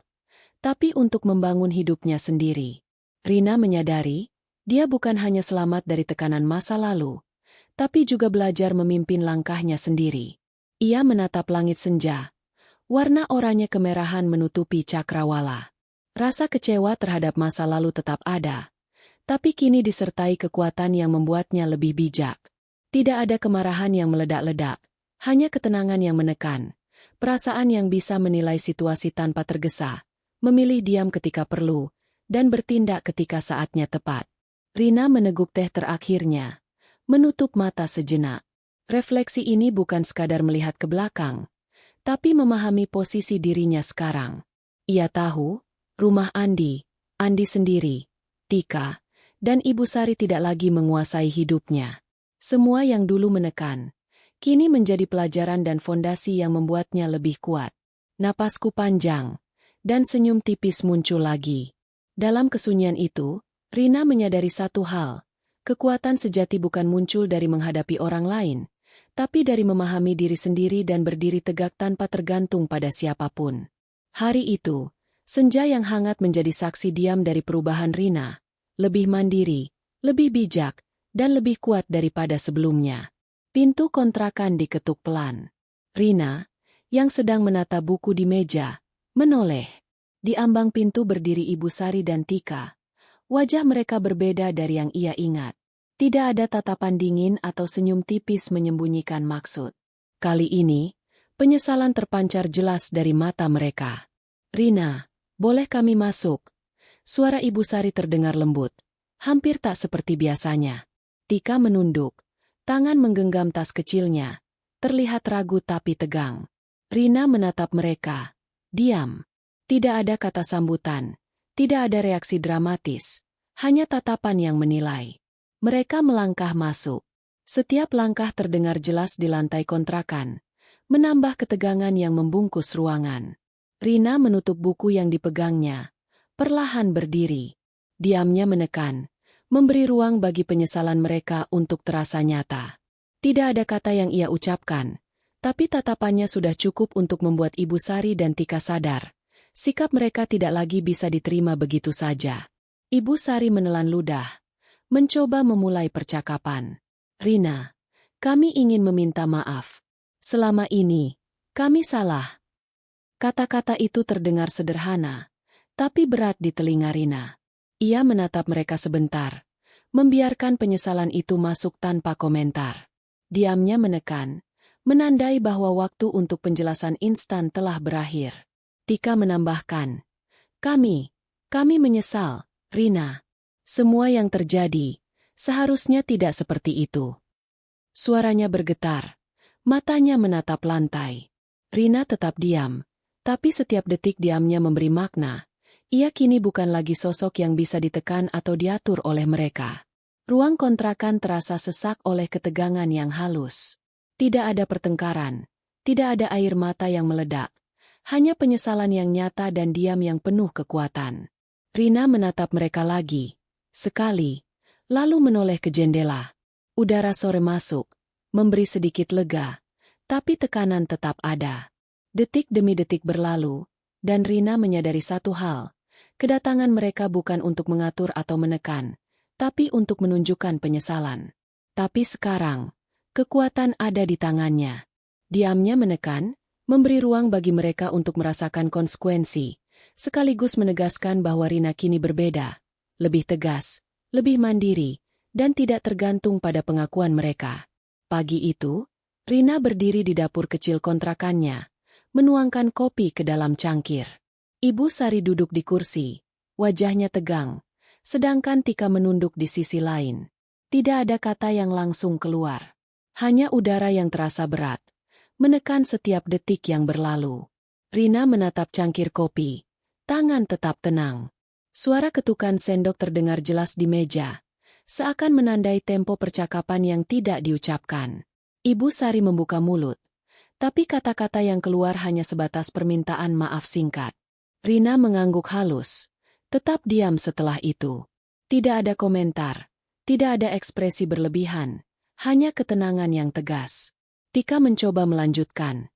tapi untuk membangun hidupnya sendiri. Rina menyadari, dia bukan hanya selamat dari tekanan masa lalu, tapi juga belajar memimpin langkahnya sendiri. Ia menatap langit senja. Warna oranye kemerahan menutupi cakrawala. Rasa kecewa terhadap masa lalu tetap ada, tapi kini disertai kekuatan yang membuatnya lebih bijak. Tidak ada kemarahan yang meledak-ledak, hanya ketenangan yang menekan, perasaan yang bisa menilai situasi tanpa tergesa, memilih diam ketika perlu, dan bertindak ketika saatnya tepat. Rina meneguk teh terakhirnya, menutup mata sejenak. Refleksi ini bukan sekadar melihat ke belakang, tapi memahami posisi dirinya sekarang. Ia tahu, rumah Andi sendiri, Tika, dan Ibu Sari tidak lagi menguasai hidupnya. Semua yang dulu menekan, kini menjadi pelajaran dan fondasi yang membuatnya lebih kuat. Napasku panjang, dan senyum tipis muncul lagi. Dalam kesunyian itu, Rina menyadari satu hal, kekuatan sejati bukan muncul dari menghadapi orang lain, tapi dari memahami diri sendiri dan berdiri tegak tanpa tergantung pada siapapun. Hari itu, senja yang hangat menjadi saksi diam dari perubahan Rina, lebih mandiri, lebih bijak, dan lebih kuat daripada sebelumnya. Pintu kontrakan diketuk pelan. Rina, yang sedang menata buku di meja, menoleh. Di ambang pintu berdiri Ibu Sari dan Tika. Wajah mereka berbeda dari yang ia ingat. Tidak ada tatapan dingin atau senyum tipis menyembunyikan maksud. Kali ini, penyesalan terpancar jelas dari mata mereka. Rina, boleh kami masuk? Suara Ibu Sari terdengar lembut, hampir tak seperti biasanya. Tika menunduk, tangan menggenggam tas kecilnya, terlihat ragu tapi tegang. Rina menatap mereka, diam. Tidak ada kata sambutan, tidak ada reaksi dramatis, hanya tatapan yang menilai. Mereka melangkah masuk. Setiap langkah terdengar jelas di lantai kontrakan, menambah ketegangan yang membungkus ruangan. Rina menutup buku yang dipegangnya, perlahan berdiri. Diamnya menekan, memberi ruang bagi penyesalan mereka untuk terasa nyata. Tidak ada kata yang ia ucapkan, tapi tatapannya sudah cukup untuk membuat Ibu Sari dan Tika sadar. Sikap mereka tidak lagi bisa diterima begitu saja. Ibu Sari menelan ludah, mencoba memulai percakapan. Rina, kami ingin meminta maaf. Selama ini, kami salah. Kata-kata itu terdengar sederhana, tapi berat di telinga Rina. Ia menatap mereka sebentar, membiarkan penyesalan itu masuk tanpa komentar. Diamnya menekan, menandai bahwa waktu untuk penjelasan instan telah berakhir. Tika menambahkan, kami menyesal, Rina. Semua yang terjadi, seharusnya tidak seperti itu. Suaranya bergetar, matanya menatap lantai. Rina tetap diam, tapi setiap detik diamnya memberi makna. Ia kini bukan lagi sosok yang bisa ditekan atau diatur oleh mereka. Ruang kontrakan terasa sesak oleh ketegangan yang halus. Tidak ada pertengkaran, tidak ada air mata yang meledak, hanya penyesalan yang nyata dan diam yang penuh kekuatan. Rina menatap mereka lagi. Sekali, lalu menoleh ke jendela. Udara sore masuk, memberi sedikit lega, Tapi tekanan tetap ada. Detik demi detik berlalu, dan Rina menyadari satu hal. Kedatangan mereka bukan untuk mengatur atau menekan, tapi untuk menunjukkan penyesalan. Tapi sekarang, kekuatan ada di tangannya. Diamnya menekan, memberi ruang bagi mereka untuk merasakan konsekuensi, sekaligus menegaskan bahwa Rina kini berbeda, lebih tegas, lebih mandiri, dan tidak tergantung pada pengakuan mereka. Pagi itu, Rina berdiri di dapur kecil kontrakannya, menuangkan kopi ke dalam cangkir. Ibu Sari duduk di kursi, wajahnya tegang, sedangkan Tika menunduk di sisi lain. Tidak ada kata yang langsung keluar. Hanya udara yang terasa berat, menekan setiap detik yang berlalu. Rina menatap cangkir kopi, tangan tetap tenang. Suara ketukan sendok terdengar jelas di meja, seakan menandai tempo percakapan yang tidak diucapkan. Ibu Sari membuka mulut, tapi kata-kata yang keluar hanya sebatas permintaan maaf singkat. Rina mengangguk halus, tetap diam setelah itu. Tidak ada komentar, tidak ada ekspresi berlebihan, hanya ketenangan yang tegas. Tika mencoba melanjutkan.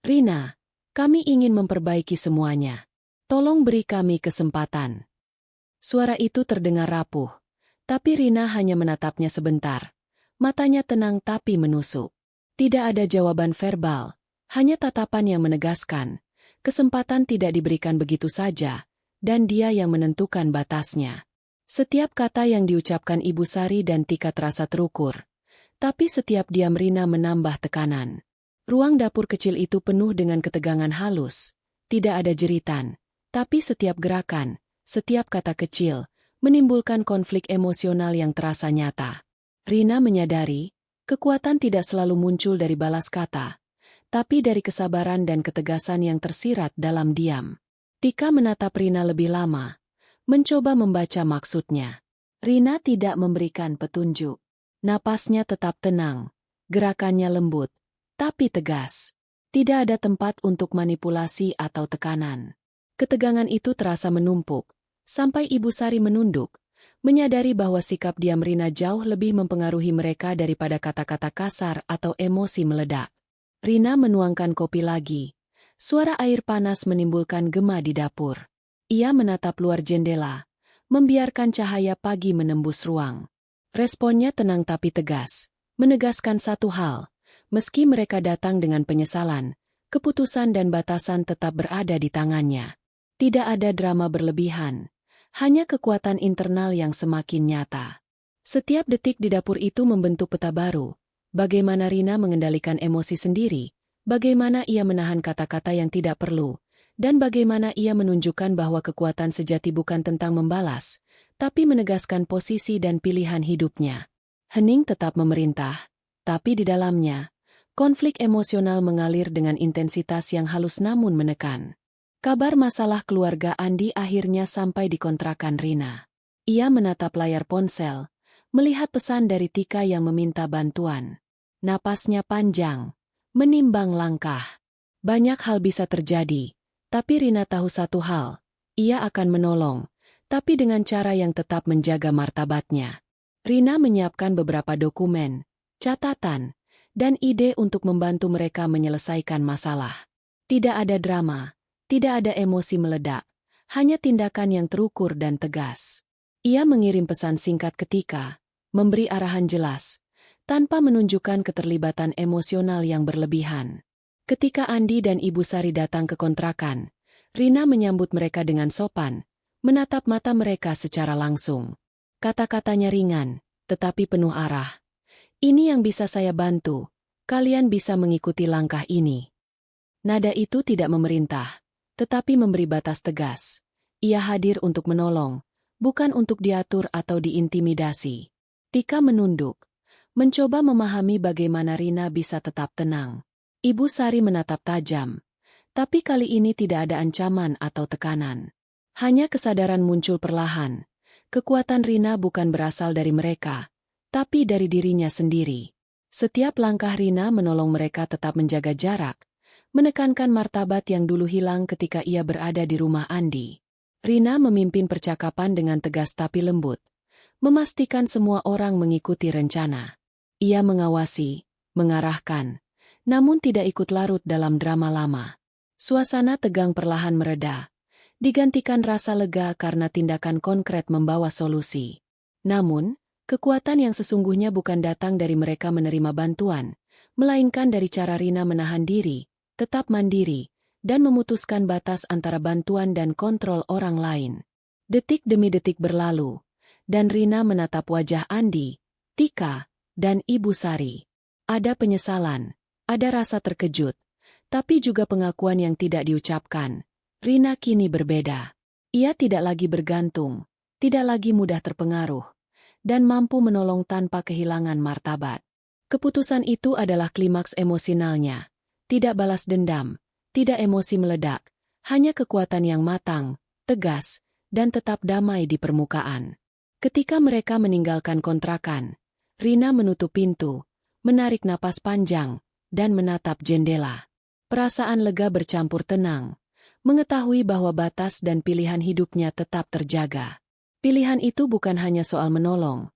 Rina, kami ingin memperbaiki semuanya. Tolong beri kami kesempatan. Suara itu terdengar rapuh, tapi Rina hanya menatapnya sebentar. Matanya tenang tapi menusuk. Tidak ada jawaban verbal, hanya tatapan yang menegaskan. Kesempatan tidak diberikan begitu saja, dan dia yang menentukan batasnya. Setiap kata yang diucapkan Ibu Sari dan Tika terasa terukur. Tapi setiap diam Rina menambah tekanan. Ruang dapur kecil itu penuh dengan ketegangan halus. Tidak ada jeritan, tapi setiap gerakan, setiap kata kecil, menimbulkan konflik emosional yang terasa nyata. Rina menyadari, kekuatan tidak selalu muncul dari balas kata, tapi dari kesabaran dan ketegasan yang tersirat dalam diam. Tika menatap Rina lebih lama, mencoba membaca maksudnya. Rina tidak memberikan petunjuk. Napasnya tetap tenang, gerakannya lembut, tapi tegas. Tidak ada tempat untuk manipulasi atau tekanan. Ketegangan itu terasa menumpuk, sampai Ibu Sari menunduk, menyadari bahwa sikap diam Rina jauh lebih mempengaruhi mereka daripada kata-kata kasar atau emosi meledak. Rina menuangkan kopi lagi. Suara air panas menimbulkan gema di dapur. Ia menatap luar jendela, membiarkan cahaya pagi menembus ruang. Responnya tenang tapi tegas, menegaskan satu hal, meski mereka datang dengan penyesalan, keputusan dan batasan tetap berada di tangannya. Tidak ada drama berlebihan, hanya kekuatan internal yang semakin nyata. Setiap detik di dapur itu membentuk peta baru, bagaimana Rina mengendalikan emosi sendiri, bagaimana ia menahan kata-kata yang tidak perlu, dan bagaimana ia menunjukkan bahwa kekuatan sejati bukan tentang membalas, tapi menegaskan posisi dan pilihan hidupnya. Hening tetap memerintah, tapi di dalamnya, konflik emosional mengalir dengan intensitas yang halus namun menekan. Kabar masalah keluarga Andi akhirnya sampai di kontrakan Rina. Ia menatap layar ponsel, melihat pesan dari Tika yang meminta bantuan. Napasnya panjang, menimbang langkah. Banyak hal bisa terjadi, tapi Rina tahu satu hal, ia akan menolong, tapi dengan cara yang tetap menjaga martabatnya. Rina menyiapkan beberapa dokumen, catatan, dan ide untuk membantu mereka menyelesaikan masalah. Tidak ada drama, tidak ada emosi meledak, hanya tindakan yang terukur dan tegas. Ia mengirim pesan singkat ke Tika, memberi arahan jelas, tanpa menunjukkan keterlibatan emosional yang berlebihan. Ketika Andi dan Ibu Sari datang ke kontrakan, Rina menyambut mereka dengan sopan, menatap mata mereka secara langsung. Kata-katanya ringan, tetapi penuh arah. Ini yang bisa saya bantu, kalian bisa mengikuti langkah ini. Nada itu tidak memerintah, tetapi memberi batas tegas. Ia hadir untuk menolong, bukan untuk diatur atau diintimidasi. Tika menunduk, mencoba memahami bagaimana Rina bisa tetap tenang. Ibu Sari menatap tajam, tapi kali ini tidak ada ancaman atau tekanan. Hanya kesadaran muncul perlahan. Kekuatan Rina bukan berasal dari mereka, tapi dari dirinya sendiri. Setiap langkah Rina menolong mereka tetap menjaga jarak, menekankan martabat yang dulu hilang ketika ia berada di rumah Andi. Rina memimpin percakapan dengan tegas tapi lembut, memastikan semua orang mengikuti rencana. Ia mengawasi, mengarahkan, namun tidak ikut larut dalam drama lama. Suasana tegang perlahan mereda, digantikan rasa lega karena tindakan konkret membawa solusi. Namun, kekuatan yang sesungguhnya bukan datang dari mereka menerima bantuan, melainkan dari cara Rina menahan diri, tetap mandiri, dan memutuskan batas antara bantuan dan kontrol orang lain. Detik demi detik berlalu, dan Rina menatap wajah Andi, Tika, dan Ibu Sari. Ada penyesalan, ada rasa terkejut, tapi juga pengakuan yang tidak diucapkan. Rina kini berbeda. Ia tidak lagi bergantung, tidak lagi mudah terpengaruh, dan mampu menolong tanpa kehilangan martabat. Keputusan itu adalah klimaks emosionalnya. Tidak balas dendam, tidak emosi meledak, hanya kekuatan yang matang, tegas, dan tetap damai di permukaan. Ketika mereka meninggalkan kontrakan, Rina menutup pintu, menarik napas panjang, dan menatap jendela. Perasaan lega bercampur tenang, mengetahui bahwa batas dan pilihan hidupnya tetap terjaga. Pilihan itu bukan hanya soal menolong,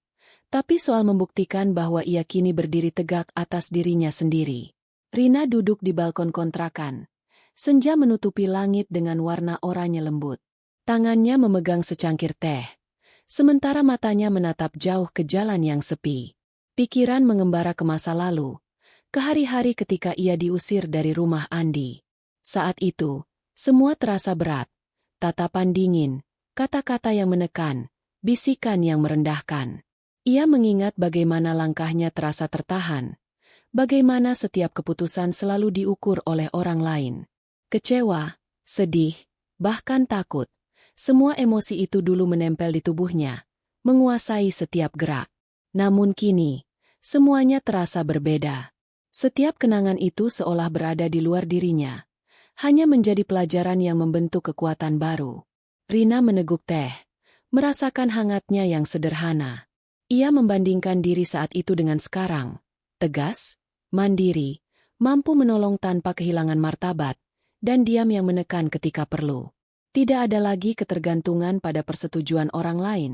tapi soal membuktikan bahwa ia kini berdiri tegak atas dirinya sendiri. Rina duduk di balkon kontrakan. Senja menutupi langit dengan warna oranye lembut. Tangannya memegang secangkir teh, sementara matanya menatap jauh ke jalan yang sepi. Pikiran mengembara ke masa lalu, ke hari-hari ketika ia diusir dari rumah Andi. Saat itu, semua terasa berat. Tatapan dingin, kata-kata yang menekan, bisikan yang merendahkan. Ia mengingat bagaimana langkahnya terasa tertahan, bagaimana setiap keputusan selalu diukur oleh orang lain. Kecewa, sedih, bahkan takut. Semua emosi itu dulu menempel di tubuhnya, menguasai setiap gerak. Namun kini, semuanya terasa berbeda. Setiap kenangan itu seolah berada di luar dirinya, hanya menjadi pelajaran yang membentuk kekuatan baru. Rina meneguk teh, merasakan hangatnya yang sederhana. Ia membandingkan diri saat itu dengan sekarang, tegas, mandiri, mampu menolong tanpa kehilangan martabat, dan diam yang menekan ketika perlu. Tidak ada lagi ketergantungan pada persetujuan orang lain.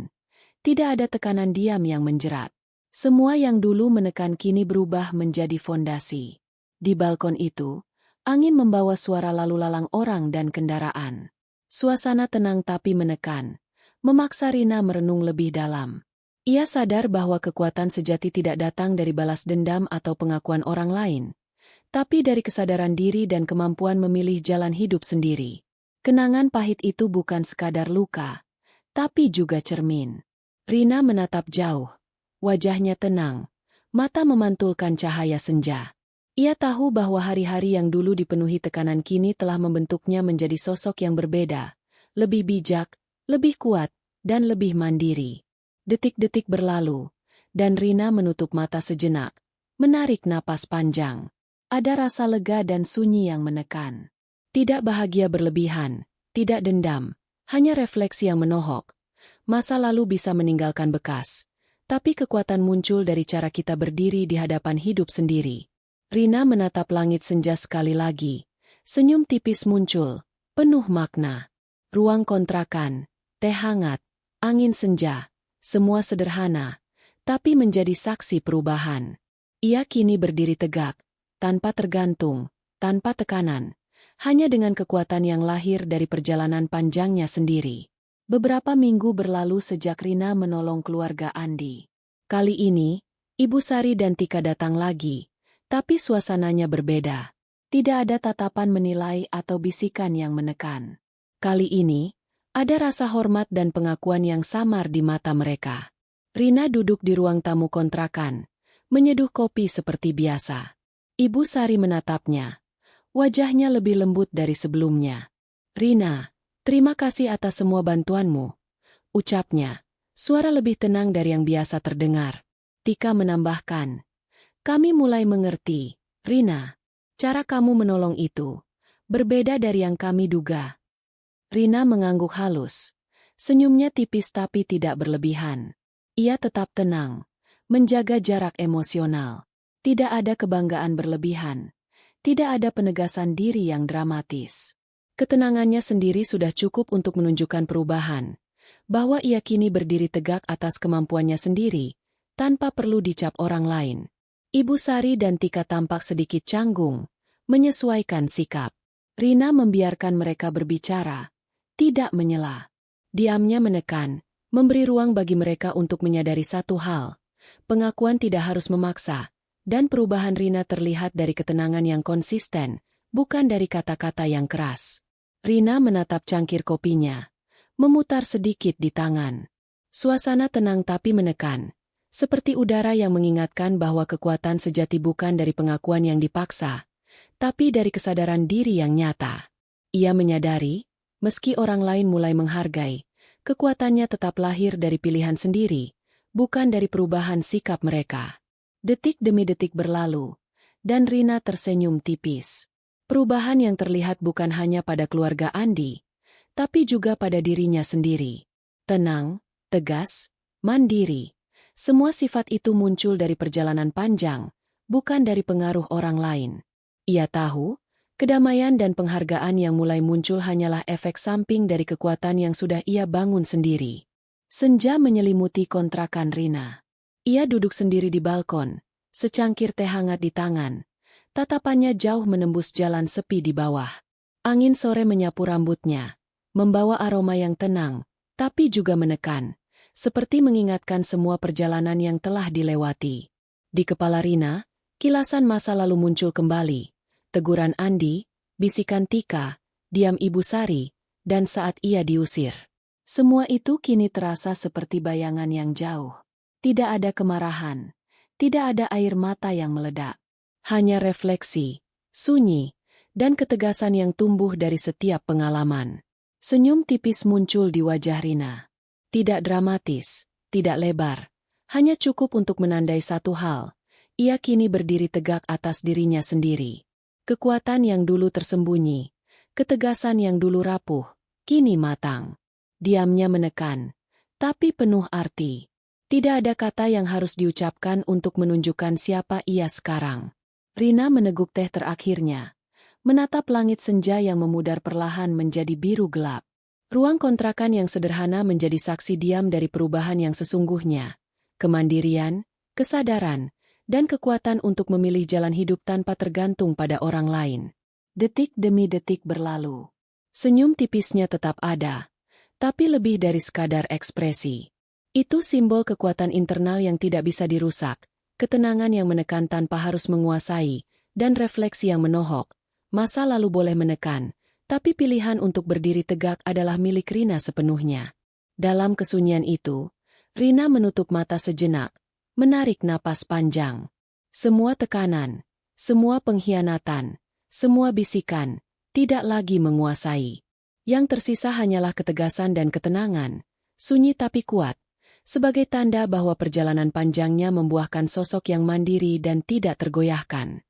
Tidak ada tekanan diam yang menjerat. Semua yang dulu menekan kini berubah menjadi fondasi. Di balkon itu, angin membawa suara lalu lalang orang dan kendaraan. Suasana tenang tapi menekan, memaksa Rina merenung lebih dalam. Ia sadar bahwa kekuatan sejati tidak datang dari balas dendam atau pengakuan orang lain, tapi dari kesadaran diri dan kemampuan memilih jalan hidup sendiri. Kenangan pahit itu bukan sekadar luka, tapi juga cermin. Rina menatap jauh, wajahnya tenang, mata memantulkan cahaya senja. Ia tahu bahwa hari-hari yang dulu dipenuhi tekanan kini telah membentuknya menjadi sosok yang berbeda, lebih bijak, lebih kuat, dan lebih mandiri. Detik-detik berlalu, dan Rina menutup mata sejenak, menarik napas panjang. Ada rasa lega dan sunyi yang menekan. Tidak bahagia berlebihan, tidak dendam, hanya refleksi yang menohok. Masa lalu bisa meninggalkan bekas, tapi kekuatan muncul dari cara kita berdiri di hadapan hidup sendiri. Rina menatap langit senja sekali lagi. Senyum tipis muncul, penuh makna. Ruang kontrakan, teh hangat, angin senja, semua sederhana, tapi menjadi saksi perubahan. Ia kini berdiri tegak, tanpa tergantung, tanpa tekanan, hanya dengan kekuatan yang lahir dari perjalanan panjangnya sendiri. Beberapa minggu berlalu sejak Rina menolong keluarga Andi. Kali ini, Ibu Sari dan Tika datang lagi, tapi suasananya berbeda. Tidak ada tatapan menilai atau bisikan yang menekan. Kali ini, ada rasa hormat dan pengakuan yang samar di mata mereka. Rina duduk di ruang tamu kontrakan, menyeduh kopi seperti biasa. Ibu Sari menatapnya. Wajahnya lebih lembut dari sebelumnya. "Rina, terima kasih atas semua bantuanmu," ucapnya. Suara lebih tenang dari yang biasa terdengar. Tika menambahkan, "Kami mulai mengerti, Rina. Cara kamu menolong itu berbeda dari yang kami duga." Rina mengangguk halus. Senyumnya tipis tapi tidak berlebihan. Ia tetap tenang, menjaga jarak emosional. Tidak ada kebanggaan berlebihan. Tidak ada penegasan diri yang dramatis. Ketenangannya sendiri sudah cukup untuk menunjukkan perubahan, bahwa ia kini berdiri tegak atas kemampuannya sendiri, tanpa perlu dicap orang lain. Ibu Sari dan Tika tampak sedikit canggung, menyesuaikan sikap. Rina membiarkan mereka berbicara, tidak menyela. Diamnya menekan, memberi ruang bagi mereka untuk menyadari satu hal. Pengakuan tidak harus memaksa, dan perubahan Rina terlihat dari ketenangan yang konsisten, bukan dari kata-kata yang keras. Rina menatap cangkir kopinya, memutar sedikit di tangan. Suasana tenang tapi menekan, seperti udara yang mengingatkan bahwa kekuatan sejati bukan dari pengakuan yang dipaksa, tapi dari kesadaran diri yang nyata. Ia menyadari, meski orang lain mulai menghargai, kekuatannya tetap lahir dari pilihan sendiri, bukan dari perubahan sikap mereka. Detik demi detik berlalu, dan Rina tersenyum tipis. Perubahan yang terlihat bukan hanya pada keluarga Andi, tapi juga pada dirinya sendiri. Tenang, tegas, mandiri. Semua sifat itu muncul dari perjalanan panjang, bukan dari pengaruh orang lain. Ia tahu, kedamaian dan penghargaan yang mulai muncul hanyalah efek samping dari kekuatan yang sudah ia bangun sendiri. Senja menyelimuti kontrakan Rina. Ia duduk sendiri di balkon, secangkir teh hangat di tangan. Tatapannya jauh menembus jalan sepi di bawah. Angin sore menyapu rambutnya, membawa aroma yang tenang, tapi juga menekan, seperti mengingatkan semua perjalanan yang telah dilewati. Di kepala Rina, kilasan masa lalu muncul kembali. Teguran Andi, bisikan Tika, diam Ibu Sari, dan saat ia diusir. Semua itu kini terasa seperti bayangan yang jauh. Tidak ada kemarahan, tidak ada air mata yang meledak. Hanya refleksi, sunyi, dan ketegasan yang tumbuh dari setiap pengalaman. Senyum tipis muncul di wajah Rina. Tidak dramatis, tidak lebar, hanya cukup untuk menandai satu hal. Ia kini berdiri tegak atas dirinya sendiri. Kekuatan yang dulu tersembunyi, ketegasan yang dulu rapuh, kini matang. Diamnya menekan, tapi penuh arti. Tidak ada kata yang harus diucapkan untuk menunjukkan siapa ia sekarang. Rina meneguk teh terakhirnya, menatap langit senja yang memudar perlahan menjadi biru gelap. Ruang kontrakan yang sederhana menjadi saksi diam dari perubahan yang sesungguhnya. Kemandirian, kesadaran, dan kekuatan untuk memilih jalan hidup tanpa tergantung pada orang lain. Detik demi detik berlalu. Senyum tipisnya tetap ada, tapi lebih dari sekadar ekspresi. Itu simbol kekuatan internal yang tidak bisa dirusak, ketenangan yang menekan tanpa harus menguasai, dan refleksi yang menohok. Masa lalu boleh menekan, tapi pilihan untuk berdiri tegak adalah milik Rina sepenuhnya. Dalam kesunyian itu, Rina menutup mata sejenak, menarik napas panjang. Semua tekanan, semua pengkhianatan, semua bisikan, tidak lagi menguasai. Yang tersisa hanyalah ketegasan dan ketenangan, sunyi tapi kuat, sebagai tanda bahwa perjalanan panjangnya membuahkan sosok yang mandiri dan tidak tergoyahkan.